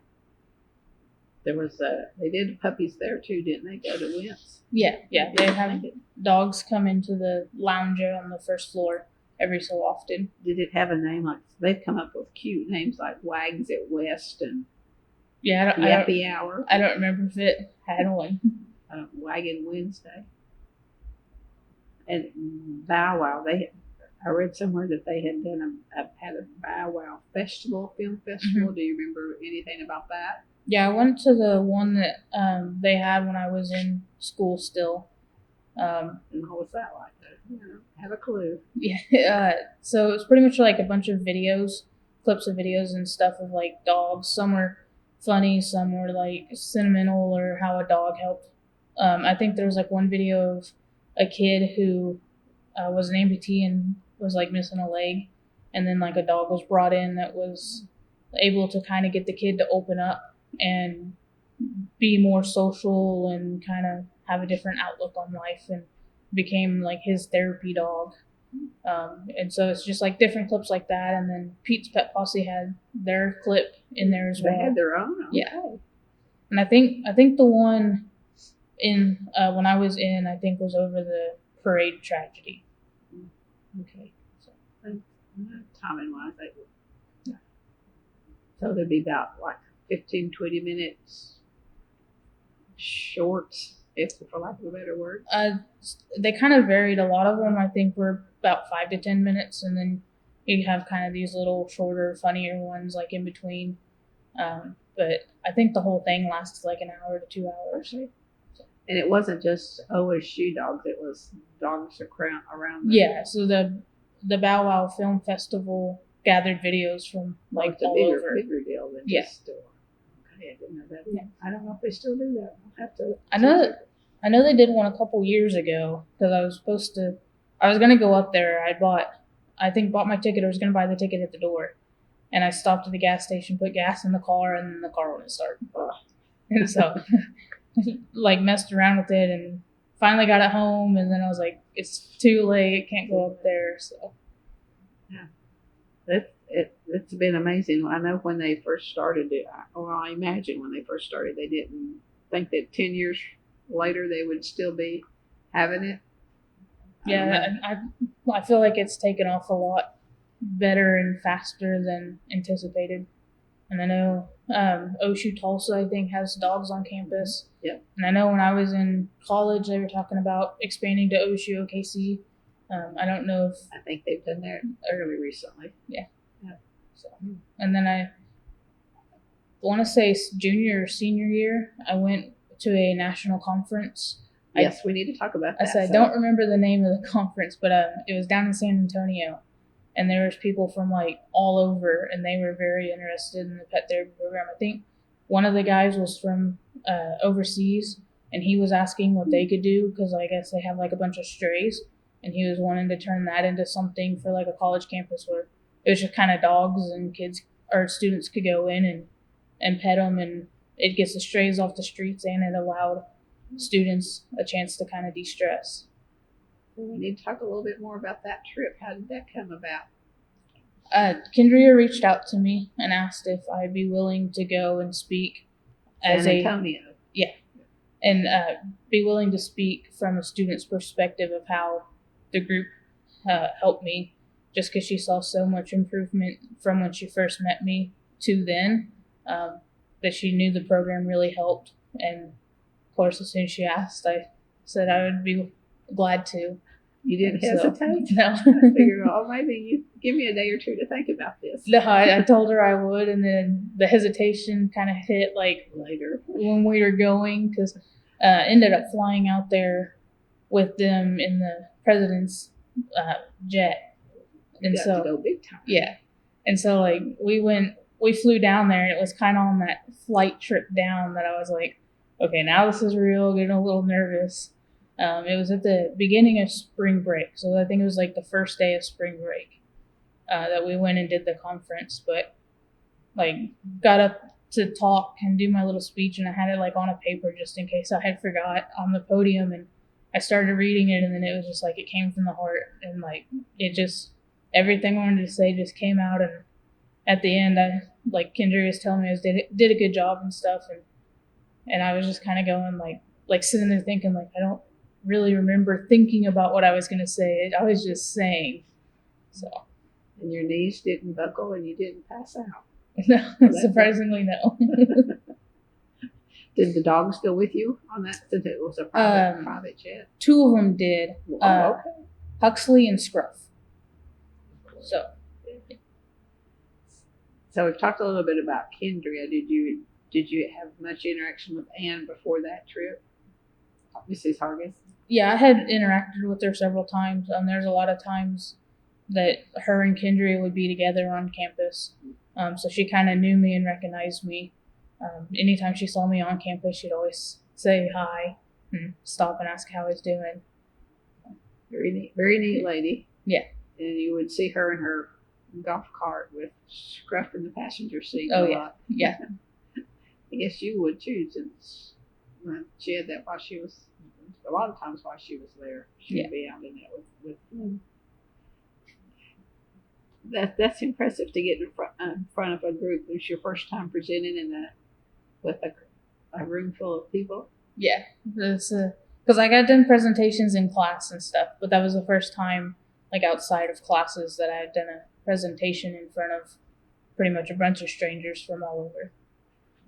They did puppies there too, didn't they? Go to Wentz. Yeah. They have dogs come into the lounge on the first floor every so often. Did it have a name like? They've come up with cute names like Wags at West and Yappy Hour. I don't remember if it had one. Waggin' Wednesday. And Bow Wow, I read somewhere that they had done had a Bow Wow festival, film festival. Do you remember anything about that? Yeah, I went to the one that they had when I was in school still. And what was that like? Have a clue. Yeah, so it was pretty much like a bunch of videos, clips of videos and stuff of like dogs. Some were funny, some were like sentimental or how a dog helped. I think there was like one video of a kid who was an amputee and was like missing a leg, and then like a dog was brought in that was able to kind of get the kid to open up and be more social and kind of have a different outlook on life, and became like his therapy dog. And so it's just like different clips like that. And then Pete's Pet Posse had their clip in there as well. They had their own. Okay. Yeah. And I think the one in when I was in, I think was over the parade tragedy. Okay. So timing wise, so there'd be about like 15, 20 minutes shorts, if for lack of a better word. They kind of varied. A lot of them I think were about 5 to 10 minutes, and then you have kind of these little shorter, funnier ones like in between. But I think the whole thing lasted like an hour to 2 hours. And it wasn't just OSU dogs; it was dogs around. Yeah. So the Bow Wow Film Festival gathered videos from like all over. Bigger deal than just store. Okay, I didn't know that. Yeah. I don't know if they still do that. I'll have to. I know they did one a couple years ago because I was gonna go up there. I bought my ticket. I was gonna buy the ticket at the door, and I stopped at the gas station, put gas in the car, and then the car wouldn't start. And so, like, messed around with it, and finally got it home. And then I was like, it's too late. Can't go up there. So, yeah, it's been amazing. I know when they first started it, I imagine when they first started, they didn't think that 10 years later they would still be having it. Yeah, I feel like it's taken off a lot better and faster than anticipated. And I know OSU Tulsa, I think, has dogs on campus. Yeah. And I know when I was in college, they were talking about expanding to OSU OKC. I don't know if... I think they've done that fairly recently. Yeah. So, and then I want to say junior or senior year, I went to a national conference. Yes, we need to talk about that. I don't remember the name of the conference, but it was down in San Antonio, and there was people from like all over, and they were very interested in the pet therapy program. I think one of the guys was from overseas, and he was asking what they could do because I guess they have like a bunch of strays, and he was wanting to turn that into something for like a college campus where it was just kind of dogs and kids or students could go in and pet them, and it gets the strays off the streets, and it allowed students a chance to kind of de-stress. We need to talk a little bit more about that trip. How did that come about? Kendria reached out to me and asked if I'd be willing to go and speak San Antonio. And be willing to speak from a student's perspective of how the group helped me, just because she saw so much improvement from when she first met me to then, that she knew the program really helped. And of course, as soon as she asked, I said I would be glad to. You didn't hesitate? No. I figured, maybe you give me a day or two to think about this. No, I told her I would, and then the hesitation kind of hit like later when we were going, because ended up flying out there with them in the president's jet. And so to go big time. Yeah. And so like we flew down there, and it was kind of on that flight trip down that I was like, okay, now this is real, getting a little nervous. It was at the beginning of spring break, so I think it was like the first day of spring break that we went and did the conference. But like got up to talk and do my little speech, and I had it like on a paper just in case I had forgot on the podium, and I started reading it, and then it was just like it came from the heart, and like it just everything I wanted to say just came out. And at the end, I like Kendria was telling me I did a good job and stuff, and I was just kind of going like sitting there thinking like I don't really remember thinking about what I was going to say. I was just saying. So. And your knees didn't buckle and you didn't pass out. No, surprisingly no. Did the dogs go with you on that since it was a private jet? 2 of them did. Okay. Huxley and Scruff. So So we've talked a little bit about Kendria. Did you have much interaction with Anne before that trip, Mrs. Hargis? yeah, I had interacted with her several times. There's a lot of times that her and Kendria would be together on campus. So she kind of knew me and recognized me. Anytime she saw me on campus, she'd always say hi and stop and ask how I was doing. Very neat lady. Yeah. And you would see her in her golf cart with Scruff in the passenger seat. Oh, a yeah. lot. Yeah. I guess you would too, since she had that while she was, a lot of times while she was there, she would be out in that with them. That's impressive to get in front of a group. It was your first time presenting with a room full of people. Yeah, because I got done presentations in class and stuff, but that was the first time, like outside of classes, that I had done a presentation in front of pretty much a bunch of strangers from all over.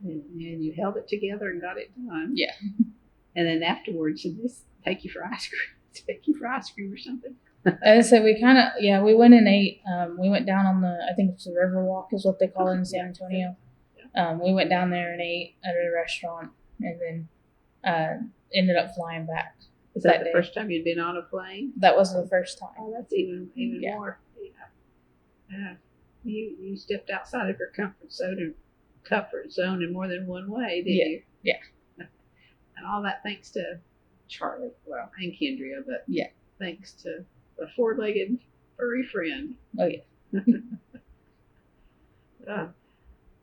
And you held it together and got it done. Yeah. And then afterwards, did this take you for ice cream? Take you for ice cream or something? And so we went and ate. We went down on I think it's the River Walk is what they call it in San Antonio. We went down there and ate at a restaurant, and then ended up flying back. Was that the first time you'd been on a plane? That was the first time. Oh, that's even more. Yeah. You stepped outside of your comfort zone in more than one way, didn't you? Yeah. And all that thanks to Charlie, and Kendria, but thanks to the four-legged furry friend. Oh yeah.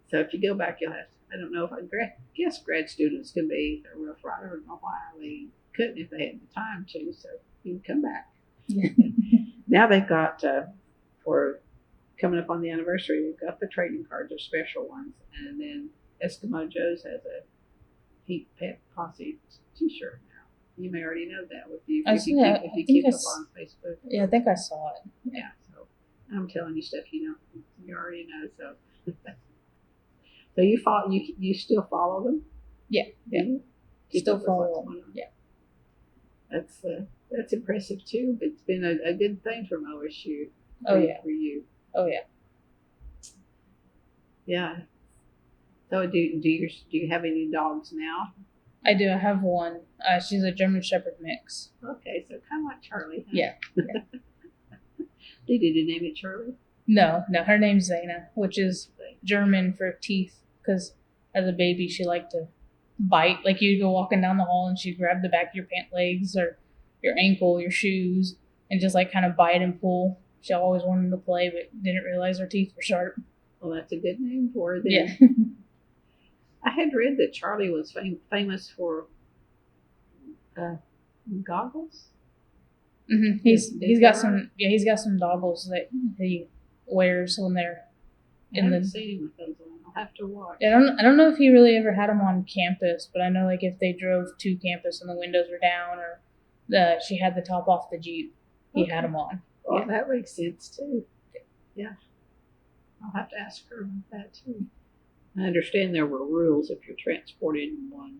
So if you go back, you'll have. I don't know if guess grad students can be a Ruff Rider. I don't know why they couldn't if they had the time to. So you can come back. Yeah. Now they've got for coming up on the anniversary, they've got the trading cards, they're special ones, and then Eskimo Joe's has a Pet Posse T-shirt now. You may already know that if you keep up on Facebook. Yeah, I think I saw it. Yeah, so I'm telling you stuff you already know. So, so you still follow them? Yeah, You still follow them. Yeah, that's impressive too. It's been a good thing from OSU. For you. Oh yeah. Yeah. So do you have any dogs now? I do. I have one. She's a German Shepherd mix. Okay, so kind of like Charlie. Huh? Yeah. Did you name it Charlie? No. Her name's Zana, which is German for teeth. Because as a baby, she liked to bite. Like you'd go walking down the hall and she'd grab the back of your pant legs or your ankle, your shoes, and just like kind of bite and pull. She always wanted to play, but didn't realize her teeth were sharp. Well, that's a good name for her then. Yeah. I had read that Charlie was famous for goggles. Mm-hmm. He's got some goggles that he wears when they're I haven't seen him with those on. I'll have to watch. I don't know if he really ever had them on campus, but I know like if they drove to campus and the windows were down, or she had the top off the Jeep, he had them on. Well, that makes sense too. Yeah, I'll have to ask her about that too. I understand there were rules if you're transporting one,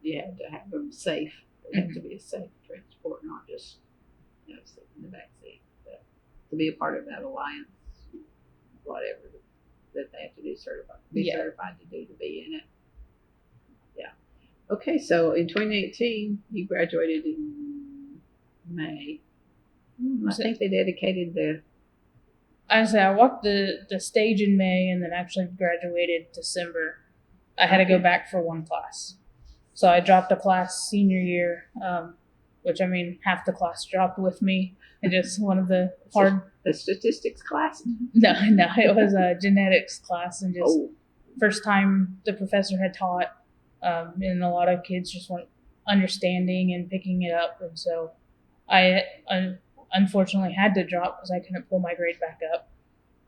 you had to have them safe. It had to be a safe transport, not just sit in the back seat. But to be a part of that alliance, whatever that they have to do, certified to do to be in it. Yeah. Okay, so in 2018, you graduated in May. I think they dedicated I walked the stage in May and then actually graduated December. I had to go back for one class. So I dropped a class senior year, which I mean, half the class dropped with me. And just one of the the statistics class? No, it was a genetics class, and just first time the professor had taught, and a lot of kids just weren't understanding and picking it up. And so I unfortunately had to drop because I couldn't pull my grade back up.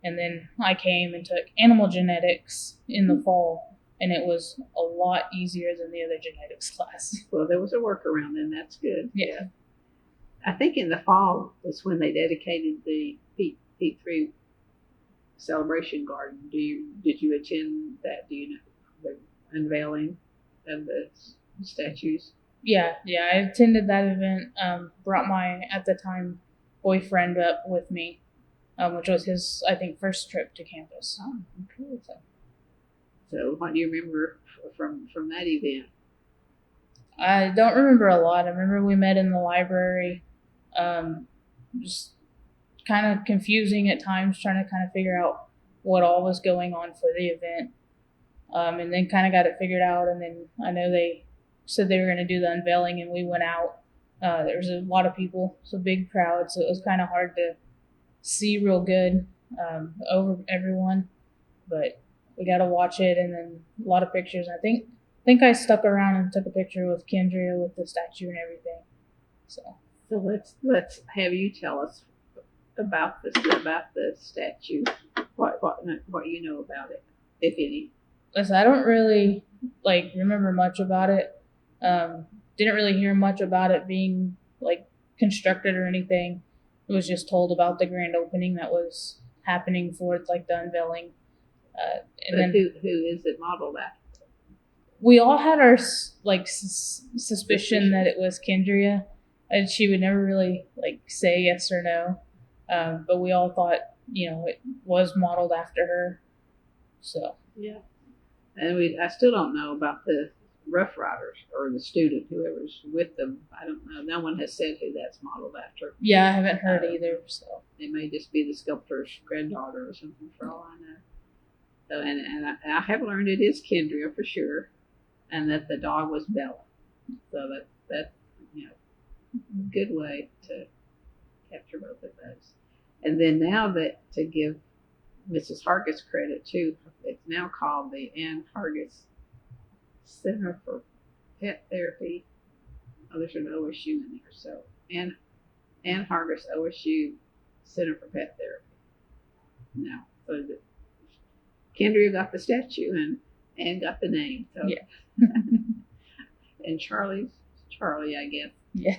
And then I came and took animal genetics in the fall, and it was a lot easier than the other genetics class. Well, there was a workaround, and that's good. Yeah. I think in the fall was when they dedicated the P3 celebration garden. Did you attend that? Do you know the unveiling of the statues? Yeah, I attended that event. Brought my, at the time, boyfriend up with me. which was his, I think, first trip to campus. Oh, okay. So what do you remember from that event? I don't remember a lot. I remember we met in the library, just kind of confusing at times, trying to kind of figure out what all was going on for the event. And then kind of got it figured out. And then I know they said they were going to do the unveiling, and we went out. There was a lot of people, so big crowd, so it was kind of hard to see real good over everyone. But we got to watch it, and then a lot of pictures. I think I stuck around and took a picture with Kendria with the statue and everything. So let's have you tell us about the statue. What you know about it, if any. Listen, I don't really remember much about it. Didn't really hear much about it being constructed or anything. It was just told about the grand opening that was happening for it, the unveiling. And then who is it modeled after? We all had our suspicion that it was Kendria, and she would never really say yes or no. But we all thought it was modeled after her. So yeah, and I still don't know about the Ruff Riders or the student, whoever's with them. I don't know. No one has said who that's modeled after. Yeah, I haven't heard either. So it may just be the sculptor's granddaughter or something, for all I know. So and I have learned it is Kendria for sure, and that the dog was Bella. So that's good way to capture both of those. And then now that to give Mrs. Hargis credit too, it's now called the Ann Hargis Center for Pet Therapy. Oh, there's an OSU in there. So Ann Hargis OSU Center for Pet Therapy. Now, so Kendria got the statue and got the name. So yeah. And Charlie, I guess. Yeah.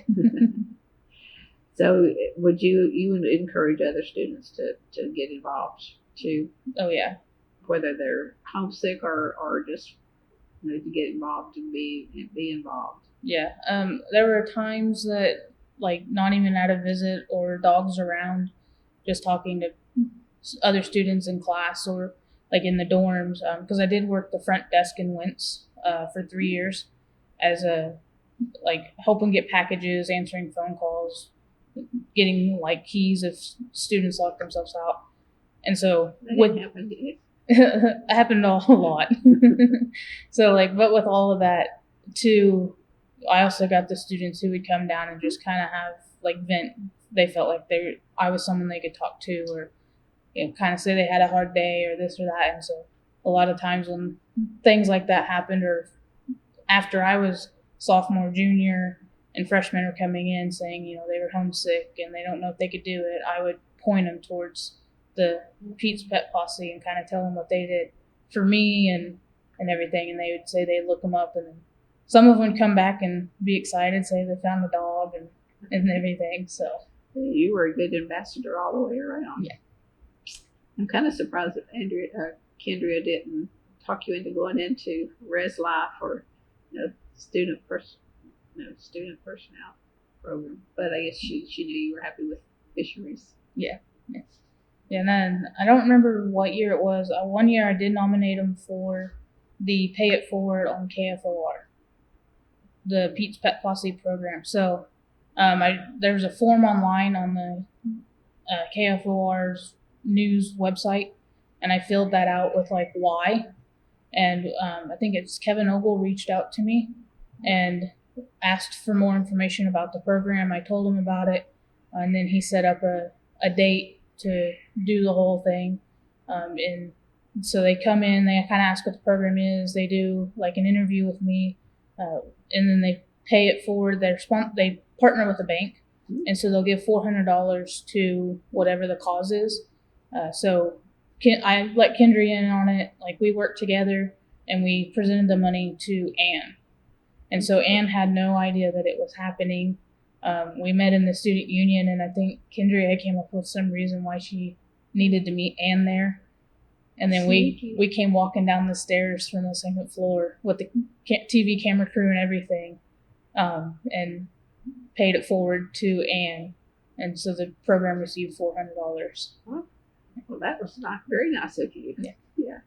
So would you would encourage other students to get involved too? Oh yeah. Whether they're homesick or just to get involved and be involved. Yeah. There were times that not even at a visit or dogs around, just talking to other students in class or in the dorms, because I did work the front desk in Wentz for 3 years as a helping get packages, answering phone calls, getting keys if students lock themselves out. And so what happened to you? It happened a lot. So but with all of that too, I also got the students who would come down and just kind of have vent. They felt like I was someone they could talk to, or kind of say they had a hard day or this or that. And so a lot of times when things like that happened, or after I was sophomore, junior, and freshmen were coming in saying, they were homesick and they don't know if they could do it, I would point them towards the Pete's Pet Posse and kind of tell them what they did for me and everything. And they would say they'd look them up, and then some of them would come back and be excited, say they found a dog and everything. So you were a good ambassador all the way around. Yeah. I'm kind of surprised that Kendria didn't talk you into going into Res Life or student personnel program, but I guess she knew you were happy with fisheries. Yeah. And then I don't remember what year it was. One year I did nominate him for the Pay It Forward on KFOR, the Pete's Pet Posse program. So there was a form online on the KFOR's news website, and I filled that out with why. And I think it's Kevin Ogle reached out to me and asked for more information about the program. I told him about it, and then he set up a date to do the whole thing. And so they come in, they kind of ask what the program is. They do an interview with me, and then they pay it forward. They partner with a bank, and so they'll give $400 to whatever the cause is. So I let Kendria in on it. We worked together, and we presented the money to Ann. And so Ann had no idea that it was happening. We met in the student union, and I think Kendria came up with some reason why she needed to meet Ann there. And then we came walking down the stairs from the second floor with the TV camera crew and everything, and paid it forward to Ann. And so the program received $400. Well, that was not very nice of you. Yeah. Yeah.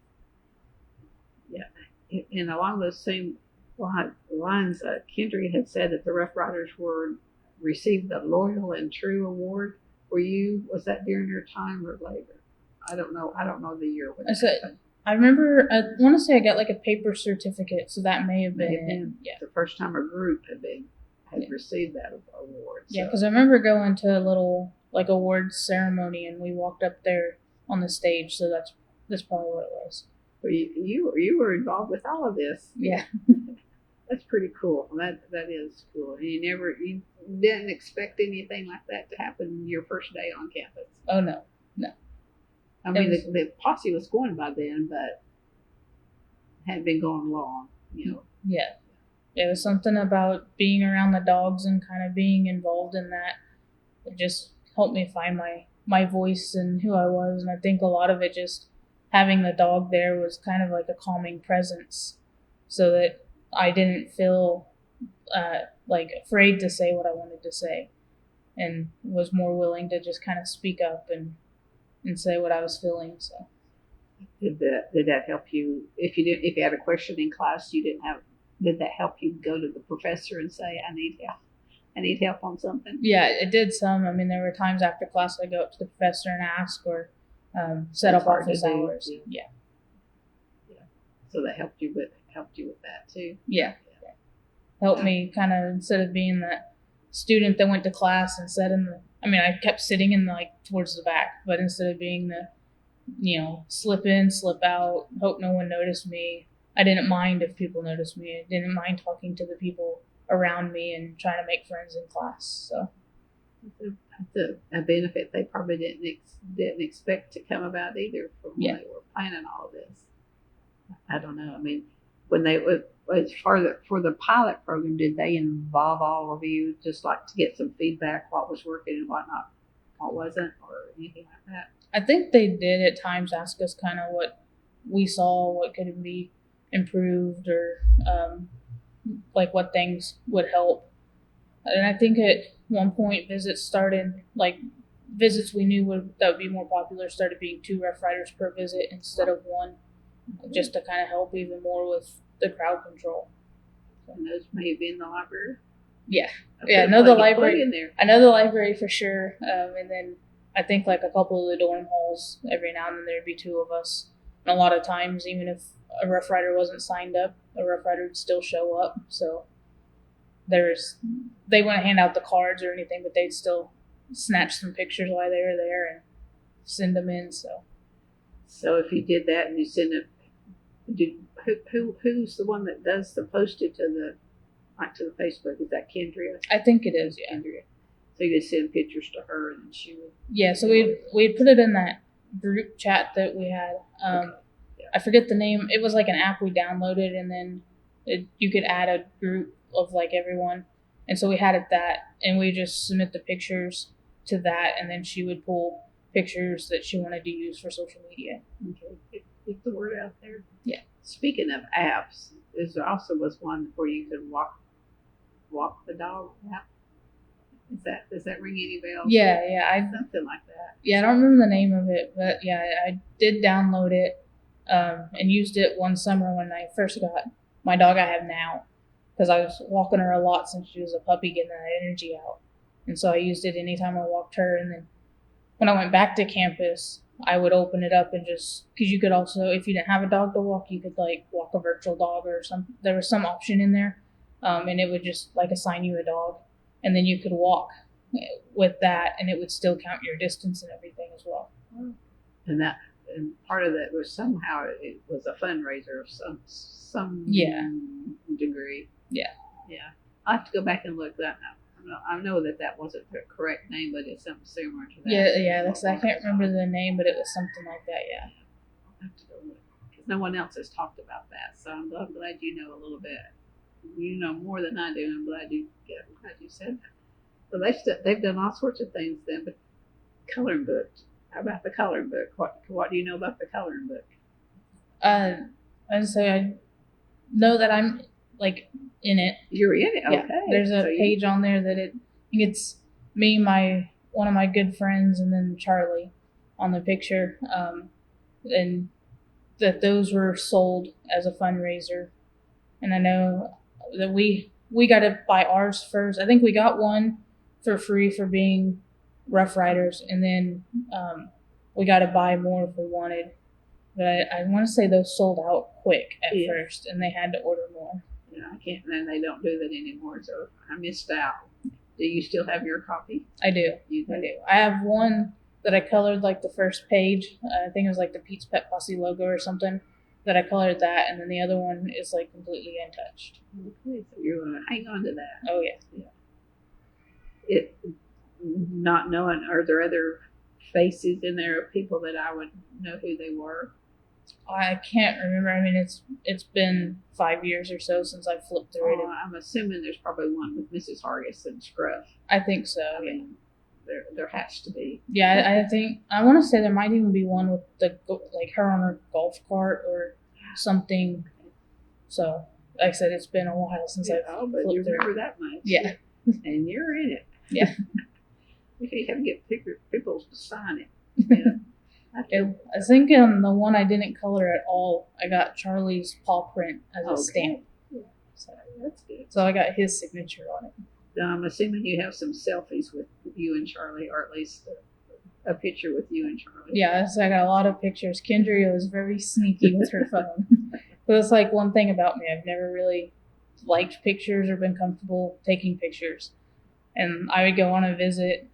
Yeah. And along those same lines, Kendria had said that the Rough Riders received the Loyal and True Award. Was that during your time or later? I don't know. I don't know the year when it happened. I remember, I want to say I got like a paper certificate, so that may have been it. Yeah. The first time a group had received that award. Yeah, because I remember going to a little like awards ceremony, and we walked up there on the stage, so that's probably what it was. Well, you were involved with all of this. Yeah. That's pretty cool. That is cool. And you didn't expect anything like that to happen your first day on campus. Oh no. I mean, the posse was going by then, but hadn't been going long, you know. Yeah. It was something about being around the dogs and kind of being involved in that. It just helped me find my voice and who I was. And I think a lot of it just having the dog there was kind of like a calming presence so that I didn't feel like afraid to say what I wanted to say and was more willing to just kind of speak up and say what I was feeling. So did that help you? If you had a question in class, did that help you go to the professor and say, I need help on something? Yeah, it did some. I mean, there were times after class I'd go up to the professor and ask or set up office hours. Yeah. So that helped you with that too. Yeah. Helped me kind of, instead of being that student that went to class and sat I kept sitting in towards the back, but instead of being the, slip in, slip out, hope no one noticed me, I didn't mind if people noticed me. I didn't mind talking to the people around me and trying to make friends in class. So that's a benefit they probably didn't expect to come about either from when they were planning all of this. I don't know. I mean, when for the pilot program, did they involve all of you just like to get some feedback, what was working and what wasn't, or anything like that? I think they did at times ask us kind of what we saw, what could be improved, or what things would help. And I think at one point visits we knew that would be more popular started being 2 Rough Riders per visit instead of 1, just to kind of help even more with the crowd control. And those may have been in the library. Yeah, I know the library. I know the library for sure, and then I think a couple of the dorm halls. Every now and then there'd be 2 of us, and a lot of times even if a Rough Rider wasn't signed up, a Rough Rider would still show up. So they wouldn't hand out the cards or anything, but they'd still snatch some pictures while they were there and send them in. So if you did that and you send it, who's the one that does the posted to the Facebook? Is that Kendria? I think it is, yeah. Kendria. So you just send pictures to her and then she would. Yeah, so we'd put it in that group chat that we had. Okay. Yeah. I forget the name. It was like an app we downloaded, and then you could add a group of everyone. And so we had it that, and we just submit the pictures to that, and then she would pull pictures that she wanted to use for social media. Okay. Get the word out there. Yeah. Speaking of apps, there also was one where you could walk the dog app. Does that ring any bells? Yeah, something like that. Yeah, I don't remember the name of it, but yeah, I did download it and used it one summer when I first got my dog I have now, because I was walking her a lot since she was a puppy, getting that energy out, and so I used it anytime I walked her. And then when I went back to campus, I would open it up and because you could also, if you didn't have a dog to walk, you could walk a virtual dog or there was some option in there, and it would just assign you a dog, and then you could walk with that, and it would still count your distance and everything as well. And part of that was somehow it was a fundraiser of some degree. Yeah. I have to go back and look that up. I know that wasn't the correct name, but it's something similar to that. Yeah. I can't remember the name, but it was something like that. Yeah. I'll have to go look because no one else has talked about that. So I'm glad you know a little bit. You know more than I do. I'm glad you said that. So they've done all sorts of things then, but coloring book. How about the coloring book? What do you know about the coloring book? I know that I'm in it. You're in it, okay. Yeah, there's a page on there that I think it's me, one of my good friends, and then Charlie, on the picture, and that those were sold as a fundraiser. And I know that we got to buy ours first. I think we got one for free for being Ruff Riders, and then we got to buy more if we wanted. But I want to say those sold out quick at first, and they had to order more. Yeah, I can't. And they don't do that anymore, so I missed out. Do you still have your copy? I do. You do? I do. I have one that I colored like the first page. I think it was like the Pete's Pet Posse logo or something. That I colored that, and then the other one is like completely untouched. Okay, so you're gonna hang on to that. Oh yeah. Yeah. It not knowing, are there other faces in there of people that I would know who they were? I can't remember. I mean, it's been 5 years or so since I flipped through it. I'm assuming there's probably one with Mrs. Hargis and Scruff. I think so. I mean, there has to be. Yeah, I think I want to say there might even be one with the like her on her golf cart or something. So, like I said, it's been a while since I but you remember that much. Yeah, and you're in it. Yeah. We can't have to get people to sign it. Yeah. I think on the one I didn't color at all, I got Charlie's paw print as a stamp. Yeah. So that's good. So I got his signature on it. I'm assuming you have some selfies with you and Charlie, or at least a picture with you and Charlie. Yeah, so I got a lot of pictures. Kendria was very sneaky with her phone. But it's like one thing about me. I've never really liked pictures or been comfortable taking pictures. And I would go on a visit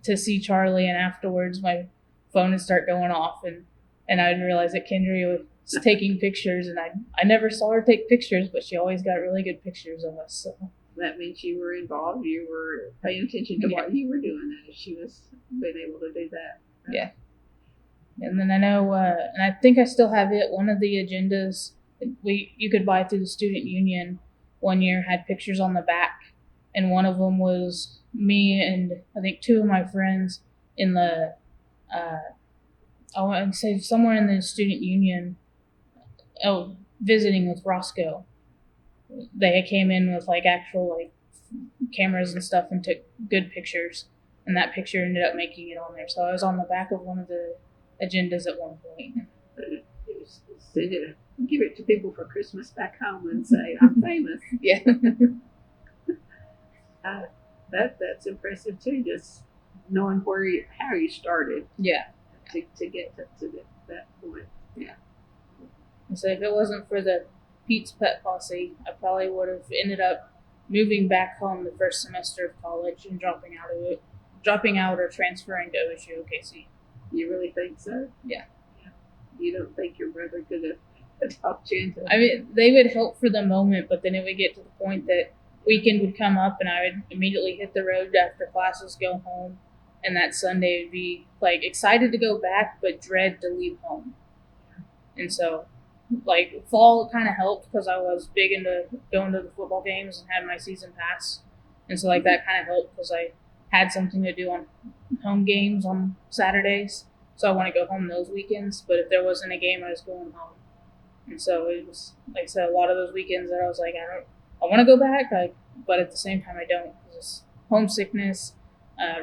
to see Charlie, and afterwards my phone would start going off, and I would realize that Kendria was taking pictures, and I never saw her take pictures, but she always got really good pictures of us. So that means you were involved. You were paying attention to what you were doing, and she was being able to do that. Yeah. And then I know, and I think I still have it. One of the agendas you could buy through the student union one year had pictures on the back, and one of them was me and I think two of my friends in the I want to say somewhere in the student union. Oh, visiting with Roscoe. They came in with like actual like cameras and stuff and took good pictures, and that picture ended up making it on there. So I was on the back of one of the agendas at one point. Give it to people for Christmas back home and say, I'm famous. Yeah. That's impressive too, just knowing how you started. Yeah. To get to that point. Yeah. And so if it wasn't for the Pete's Pet Posse, I probably would have ended up moving back home the first semester of college and dropping out or transferring to OOHRP. You really think so? Yeah. You don't think your brother could have talked you into it? I mean, they would help for the moment, but then it would get to the point that weekend would come up and I would immediately hit the road after classes, go home, and that Sunday would be like excited to go back, but dread to leave home. And so, like, fall kind of helped because I was big into going to the football games and had my season pass. And so, like, that kind of helped because I had something to do on home games on Saturdays. So I want to go home those weekends. But if there wasn't a game, I was going home. And so it was, like I said, a lot of those weekends that I was like, I want to go back, but at the same time, I don't. Just homesickness,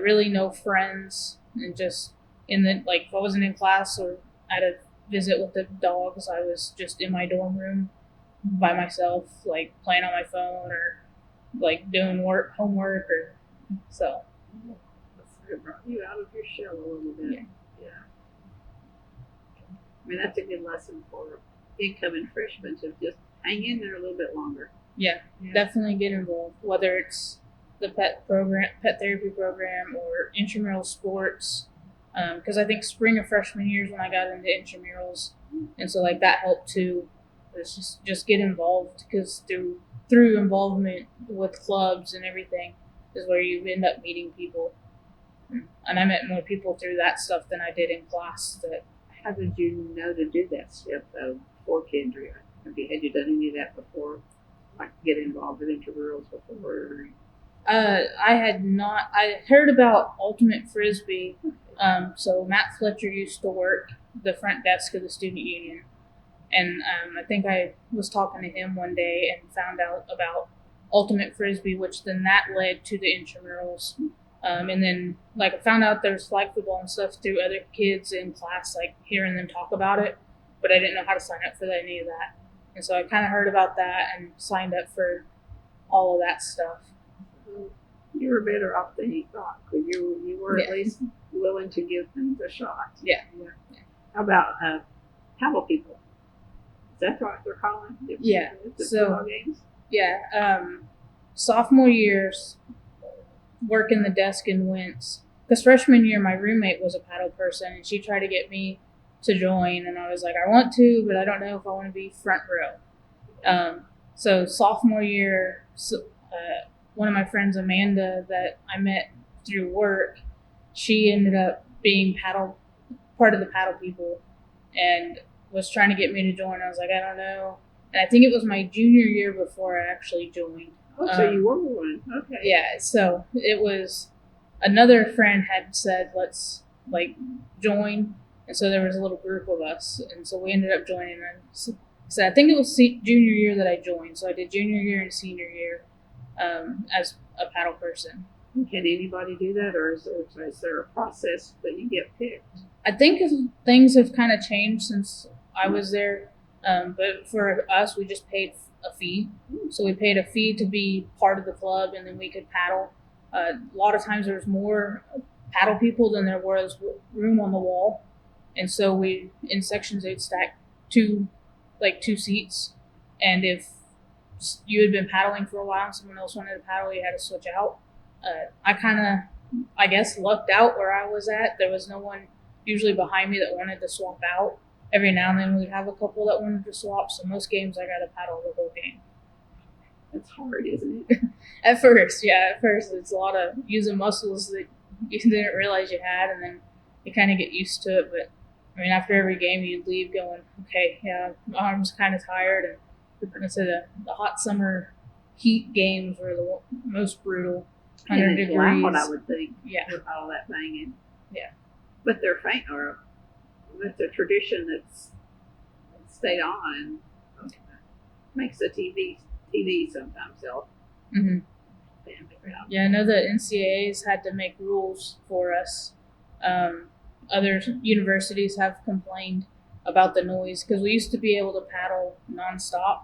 really no friends, and just if I wasn't in class or at a visit with the dogs, I was just in my dorm room by myself, like playing on my phone or like doing homework or so. It brought you out of your shell a little bit. Yeah. I mean, that's a good lesson for incoming freshmen to just hang in there a little bit longer. Yeah. Definitely get involved, whether it's the pet therapy program or intramural sports. Because I think spring of freshman year is when I got into intramurals, and so like that helped too. It's just get involved, because through involvement with clubs and everything is where you end up meeting people. And I met more people through that stuff than I did in class. How did you know to do that step though before Kendria? Had you done any of that before, like get involved with intramurals before? I had not. I heard about ultimate frisbee. So Matt Fletcher used to work the front desk of the student union, and I think I was talking to him one day and found out about ultimate frisbee, which then that led to the intramurals. And then, like, I found out there's flag football and stuff through other kids in class, like hearing them talk about it, but I didn't know how to sign up for any of that. And so I kind of heard about that and signed up for all of that stuff. You were better off than you thought, because you were at Yeah. least willing to give things a shot. Yeah. How about paddle people? Is that what they're calling? Yeah. The So- football games? Yeah. Sophomore years, working the desk in Wentz. Because freshman year, my roommate was a paddle person, and she tried to get me to join, and I was like, I want to, but I don't know if I want to be front row. So sophomore year, one of my friends, Amanda, that I met through work, she ended up being part of the paddle people, and was trying to get me to join. I was like, I don't know. And I think it was my junior year before I actually joined. Oh, so you were one. Okay. Yeah, so it was another friend had said, let's like join. And so there was a little group of us. And so we ended up joining. And so I think it was junior year that I joined. So I did junior year and senior year as a paddle person. Can anybody do that, or is there a process that you get picked? I think things have kind of changed since I was there. But for us, we just paid a fee. So we paid a fee to be part of the club, and then we could paddle. A lot of times there's more paddle people than there was room on the wall. And so in sections, they'd stack two seats. And if you had been paddling for a while and someone else wanted to paddle, you had to switch out. I guess, lucked out where I was at. There was no one usually behind me that wanted to swap out. Every now and then we'd have a couple that wanted to swap. So most games I got to paddle the whole game. It's hard, isn't it? At first, it's a lot of using muscles that you didn't realize you had, and then you kind of get used to it. But I mean, after every game, you'd leave going, okay, yeah, my arm's kind of tired. And so the hot summer heat games were the most brutal. 100 And it's degrees. loud, I would think, Yeah. with all that banging. Yeah. But they're faint, or it's a tradition that's stayed on, and makes the TV sometimes help. Mm-hmm. Stand the crowd. Yeah, I know the NCAAs had to make rules for us. Other universities have complained about the noise because we used to be able to paddle nonstop,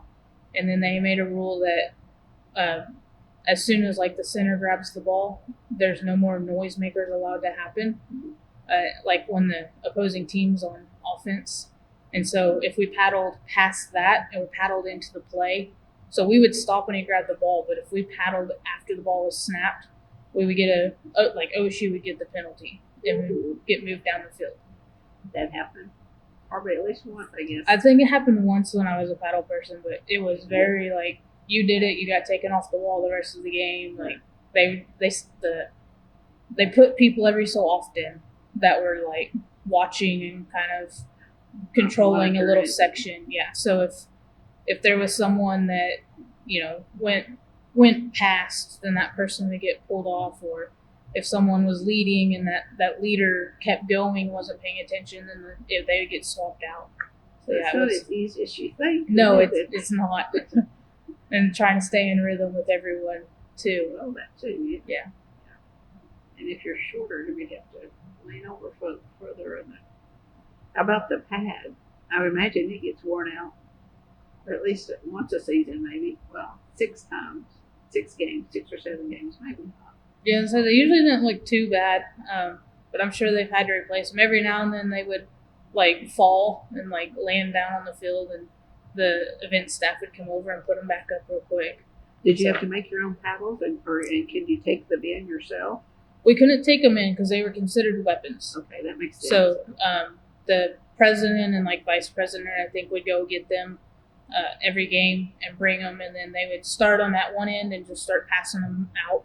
and then they made a rule that as soon as like the center grabs the ball, there's no more noisemakers allowed to happen. Like when the opposing team's on offense, and so if we paddled past that and we paddled into the play, so we would stop when he grabbed the ball. But if we paddled after the ball was snapped, we would get like OSU would get the penalty and we would get moved down the field. That happened. Probably at least once, I guess. I think it happened once when I was a paddle person, but it was very like you did it, you got taken off the wall the rest of the game. Like they put people every so often that were like watching and kind of controlling a little section. Yeah. So if there was someone that, went past, then that person would get pulled off, or if someone was leading and that leader kept going, wasn't paying attention, then they would get swapped out. So It's not as easy as you think. No, is it's not. And trying to stay in rhythm with everyone too. Well, that too. Yeah. And if you're shorter, you'd have to lean over further. How about the pad? I would imagine it gets worn out, or at least once a season, maybe. Well, 6 times, 6 games, 6 or 7 games, maybe not. Yeah, so they usually didn't look too bad, but I'm sure they've had to replace them. Every now and then they would like fall and like land down on the field, and the event staff would come over and put them back up real quick. Did you have to make your own paddles, and can you take them in yourself? We couldn't take them in because they were considered weapons. Okay, that makes sense. So the president and like vice president, I think, would go get them every game and bring them, and then they would start them at one end and just start passing them out.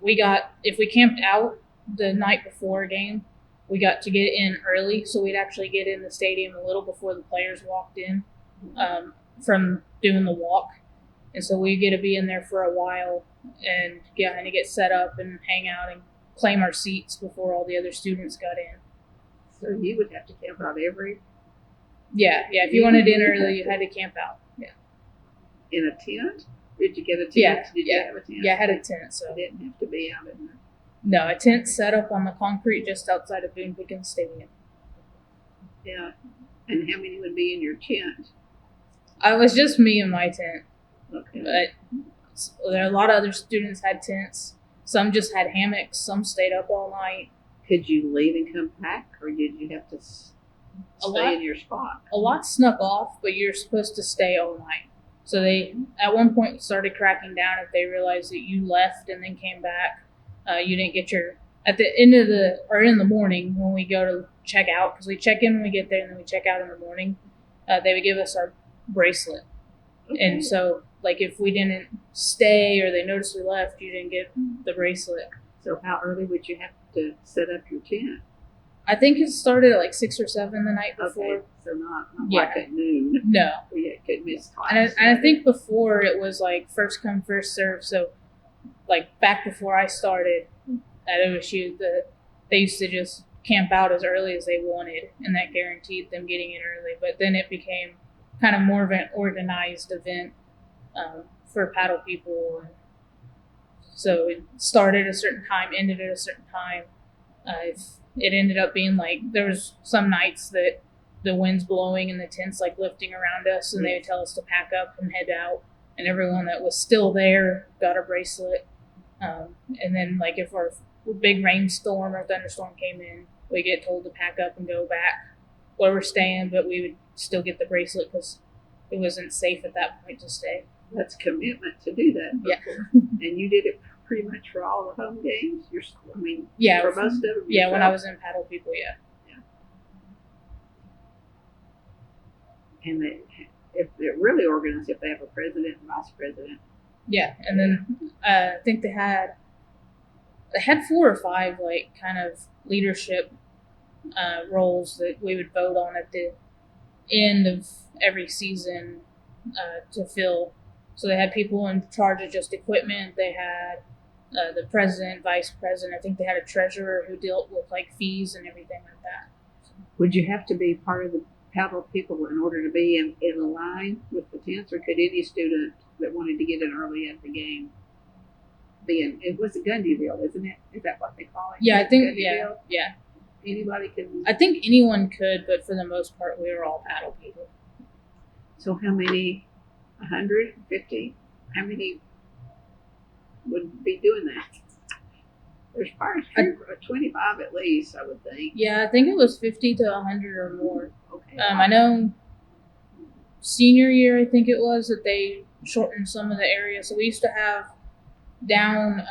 If we camped out the night before a game, we got to get in early, so we'd actually get in the stadium a little before the players walked in from doing the walk. And so we get to be in there for a while and kind of get set up and hang out and claim our seats before all the other students got in. So you would have to camp out every... Yeah. If you wanted in early, you had to camp out. Yeah. In a tent? Did you get a tent? Yeah. Did you have a tent? Yeah, I had a tent, so. You didn't have to be out in No, a tent set up on the concrete just outside of Boone Pickens Stadium. Yeah. And how many would be in your tent? I was just me in my tent, Okay. but there are a lot of other students had tents. Some just had hammocks. Some stayed up all night. Could you leave and come back, or did you have to stay in your spot? A lot snuck off, but you're supposed to stay all night. So they, at one point, started cracking down if they realized that you left and then came back. You didn't get your, at the end of the, or in the morning when we go to check out, because we check in when we get there and then we check out in the morning, they would give us our bracelet. Okay. And so, like, if we didn't stay or they noticed we left, you didn't get the bracelet. So how early would you have to set up your tent? I think it started at like 6 or 7 the night before. Okay, so not Yeah. like at noon. No. We could miss class. And I think before it was like first come, first serve. So, like, back before I started at OSU, they used to just camp out as early as they wanted, and that guaranteed them getting in early. But then it became kind of more of an organized event for paddle people. So it started at a certain time, ended at a certain time. It ended up being like there was some nights that the wind's blowing and the tent's like lifting around us, and they would tell us to pack up and head out. And everyone that was still there got a bracelet. And then, like, if our big rainstorm or thunderstorm came in, we get told to pack up and go back where we're staying, but we would still get the bracelet because it wasn't safe at that point to stay. That's commitment to do that. Yeah. And you did it pretty much for all the home games? Yeah, for most of them? Yeah, when I was in paddle people, yeah. And if they're really organized, if they have a president and vice president. Yeah, and then I think they had 4 or 5 like kind of leadership roles that we would vote on at the end of every season to fill. So they had people in charge of just equipment. They had the president, vice president. I think they had a treasurer who dealt with like fees and everything like that. Would you have to be part of the paddle people in order to be in a line with the tents, or could any student that wanted to get in early at the game be in? It was a Gundy deal, isn't it? Is that what they call it? Yeah, I think yeah. Anybody can. I think anyone could, but for the most part, we were all paddle people. So how many? 150? How many would be doing that? There's probably 25 at least, I would think. Yeah, I think it was 50 to 100 or more. Okay. I know senior year, I think it was, that they shortened some of the area. So we used to have down,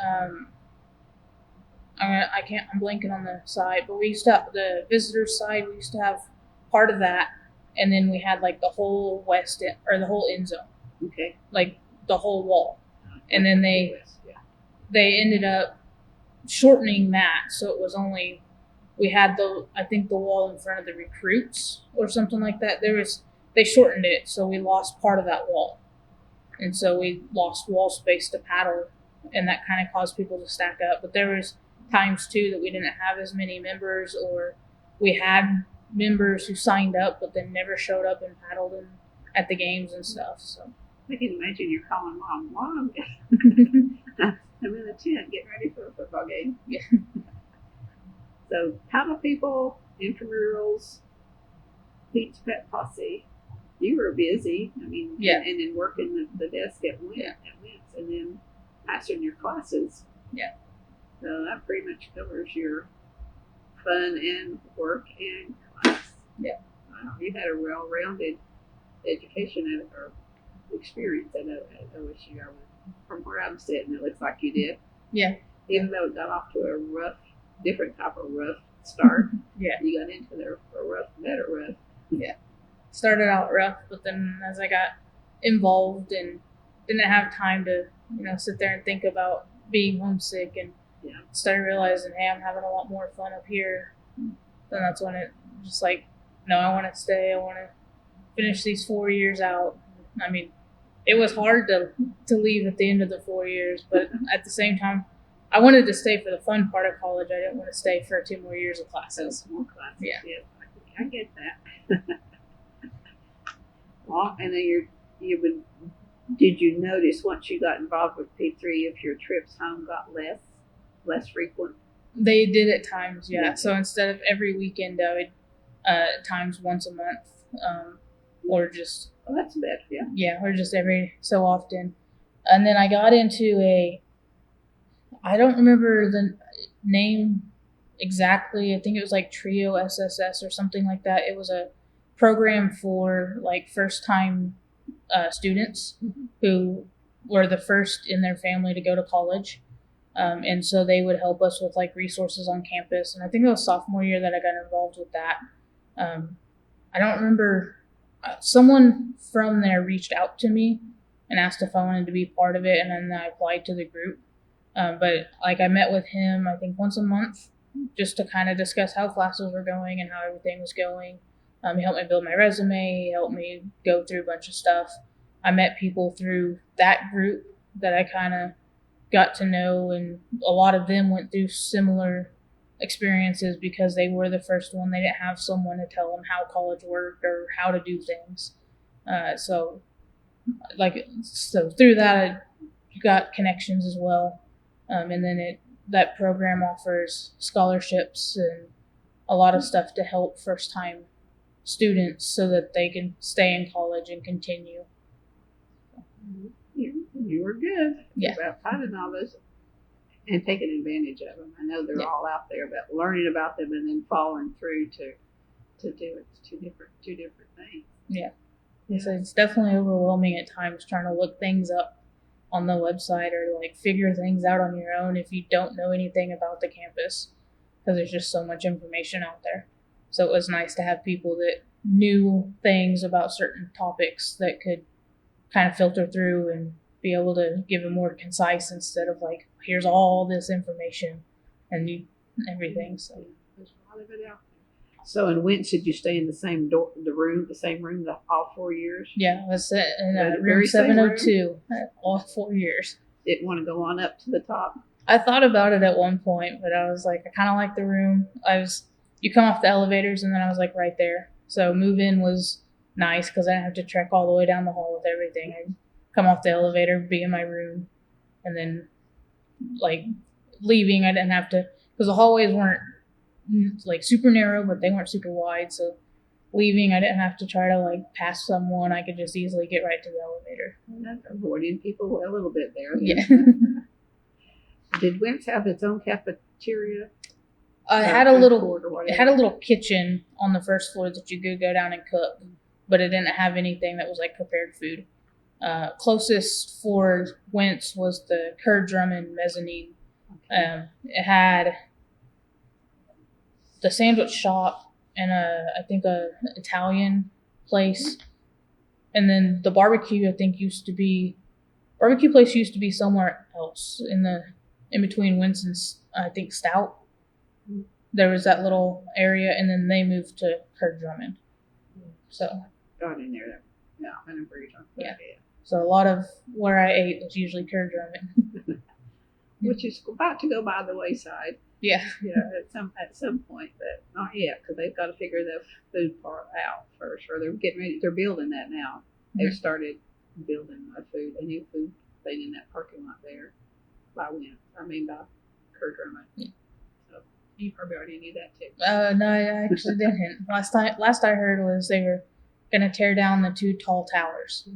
I'm blanking on the side, but we used to have the visitors side. We used to have part of that, and then we had like the whole the whole end zone. Okay. Like the whole wall. And then they ended up shortening that, so it was only, we had the wall in front of the recruits or something like that. They shortened it, so we lost part of that wall, and so we lost wall space to paddle, and that kind of caused people to stack up. But there was times too that we didn't have as many members, or we had members who signed up but then never showed up and paddled at the games and stuff. So I can imagine you're calling Mom, I'm in the tent getting ready for a football game. Yeah. So paddle people, intramurals, Pete's Pet Posse. You were busy. Yeah. And then working the desk at Wentz, and then passing your classes. Yeah. So that pretty much covers your fun and work and class. Yeah. Wow, you had a well-rounded education or experience at OSU. From where I'm sitting, it looks like you did. Yeah. Even though it got off to a different type of rough start. Yeah. You got into there for a better rough. Yeah. Started out rough, but then as I got involved and didn't have time to, sit there and think about being homesick, and started realizing, hey, I'm having a lot more fun up here. Then that's when it just like, no, I want to stay. I want to finish these 4 years out. It was hard to leave at the end of the 4 years, but at the same time, I wanted to stay for the fun part of college. I didn't want to stay for 2 more years of classes. More classes. Yeah. I get that. Well, and then did you notice once you got involved with P3 if your trips home got less frequent? They did at times, yeah. So instead of every weekend, I would times once a month, or just that's a bit, or just every so often. And then I got into I don't remember the name exactly. I think it was like Trio SSS or something like that. It was a program for like first time students who were the first in their family to go to college. And so they would help us with like resources on campus. And I think it was sophomore year that I got involved with that. I don't remember. Someone from there reached out to me and asked if I wanted to be part of it, and then I applied to the group. But like I met with him, I think once a month, just to kind of discuss how classes were going and how everything was going. He helped me build my resume. He helped me go through a bunch of stuff. I met people through that group that I kind of got to know, and a lot of them went through similar experiences because they were the first one. They didn't have someone to tell them how college worked or how to do things. So through that, I got connections as well. And then that program offers scholarships and a lot of stuff to help first time students so that they can stay in college and continue. You were good about finding all those and taking advantage of them. I know they're all out there, but learning about them and then following through to do it. It's two different things. Yeah. So it's definitely overwhelming at times trying to look things up on the website or like figure things out on your own if you don't know anything about the campus, because there's just so much information out there. So it was nice to have people that knew things about certain topics that could kind of filter through and be able to give it more concise instead of like, here's all this information and everything. So there's a lot of it out there. So in Wentz, did you stay in the same room all 4 years? Yeah, I was in room 702 all 4 years. Didn't want to go on up to the top? I thought about it at one point, but I was like, I kind of like the room. You come off the elevators and then I was like right there. So move in was nice because I didn't have to trek all the way down the hall with everything. I'd come off the elevator, be in my room, and then like leaving, I didn't have to, because the hallways weren't like super narrow, but they weren't super wide. So leaving, I didn't have to try to like pass someone. I could just easily get right to the elevator. That's avoiding people a little bit there. Yeah. Did Wentz have its own cafeteria? It had a little kitchen on the first floor that you could go down and cook, but it didn't have anything that was like prepared food. Closest for Wentz was the Kerr Drummond mezzanine. Okay. It had the sandwich shop and I think a Italian place, and then the barbecue place used to be somewhere else in between Wentz and I think Stout. There was that little area, and then they moved to Kerr Drummond. So got in there. No, I know where you're talking about. Yeah. So a lot of where I ate was usually Kerr Drummond, which is about to go by the wayside. Yeah. At some point, but not yet, because they've got to figure the food part out first, or they're getting ready. They're building that now. Mm-hmm. They've started building a new food thing in that parking lot there by Kerr Drummond. Yeah. So you probably already knew that too. No, I actually didn't. Last I heard was they were going to tear down the 2 tall towers.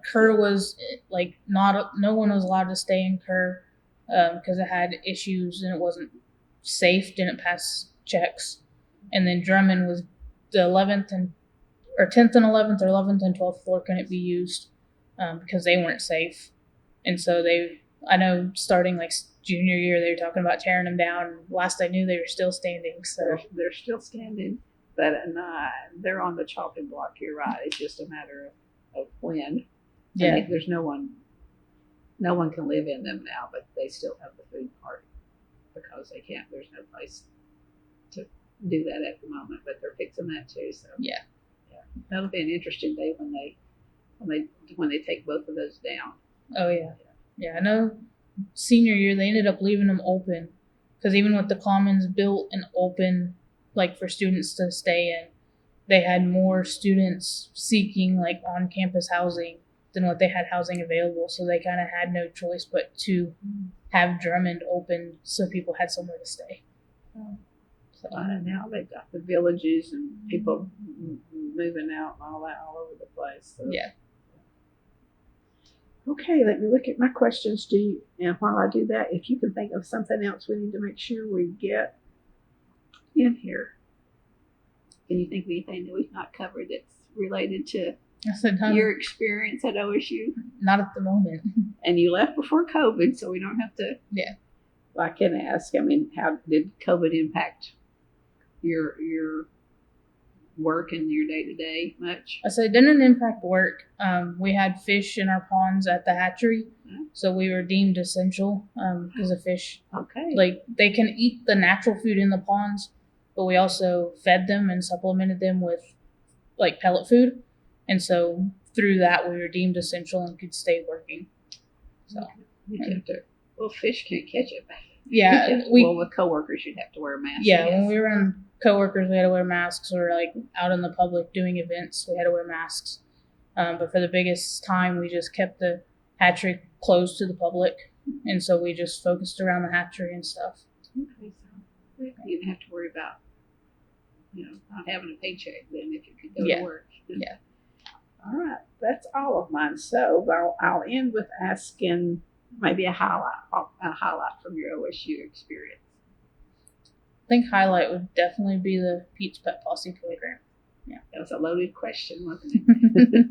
Kerr was like no one was allowed to stay in Kerr because it had issues and it wasn't safe, didn't pass checks. And then Drummond was the 10th and 11th or 11th and 12th floor couldn't be used because they weren't safe. And so I know starting like junior year they were talking about tearing them down. Last I knew they were still standing. So they're still standing, but they're on the chopping block. You're right. It's just a matter of when. Yeah. I think there's no one can live in them now, but they still have the food part because they can't. There's no place to do that at the moment, but they're fixing that too. So yeah. That'll be an interesting day when they take both of those down. Oh yeah. Yeah, I know. Senior year they ended up leaving them open because even with the commons built and open, like for students to stay in, they had more students seeking like on-campus housing than what they had housing available. So they kind of had no choice but to have Drummond open so people had somewhere to stay. So, And now they've got the villages and people moving out and all that all over the place. So. yeah. Okay, let me look at my questions. And while I do that, if you can think of something else we need to make sure we get in here. Can you think of anything that we've not covered that's related to I said, your experience at OSU? not at the moment. And you left before COVID, so we don't have to. Yeah. I can ask. I mean, how did COVID impact your work and your day to day much? I said it didn't impact work. We had fish in our ponds at the hatchery, so we were deemed essential because the fish, Okay. like they can eat the natural food in the ponds, but we also fed them and supplemented them with like pellet food, and so through that we were deemed essential and could stay working. So well, fish can't catch it. yeah, well, with coworkers, you'd have to wear a mask. Yeah, when we were around coworkers, we had to wear masks. Or like out in the public doing events, we had to wear masks. But for the biggest time, we just kept the hatchery closed to the public, and so we just focused around the hatchery and stuff. Okay, so you didn't have to worry about, not having a paycheck then if you could go to work. Yeah. All right, that's all of mine. So I'll end with asking maybe a highlight from your OSU experience. I think highlight would definitely be the Pete's Pet Posse program. Yeah, that was a loaded question, wasn't it?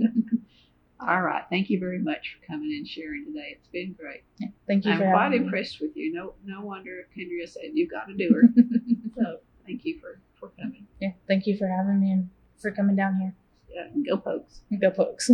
All right, thank you very much for coming and sharing today. It's been great. Yeah, thank you. I'm for quite having impressed with you. No wonder Kendria said you've got to do her. So thank you for coming. Yeah, thank you for having me and for coming down here. Yeah, go Pokes. Go Pokes.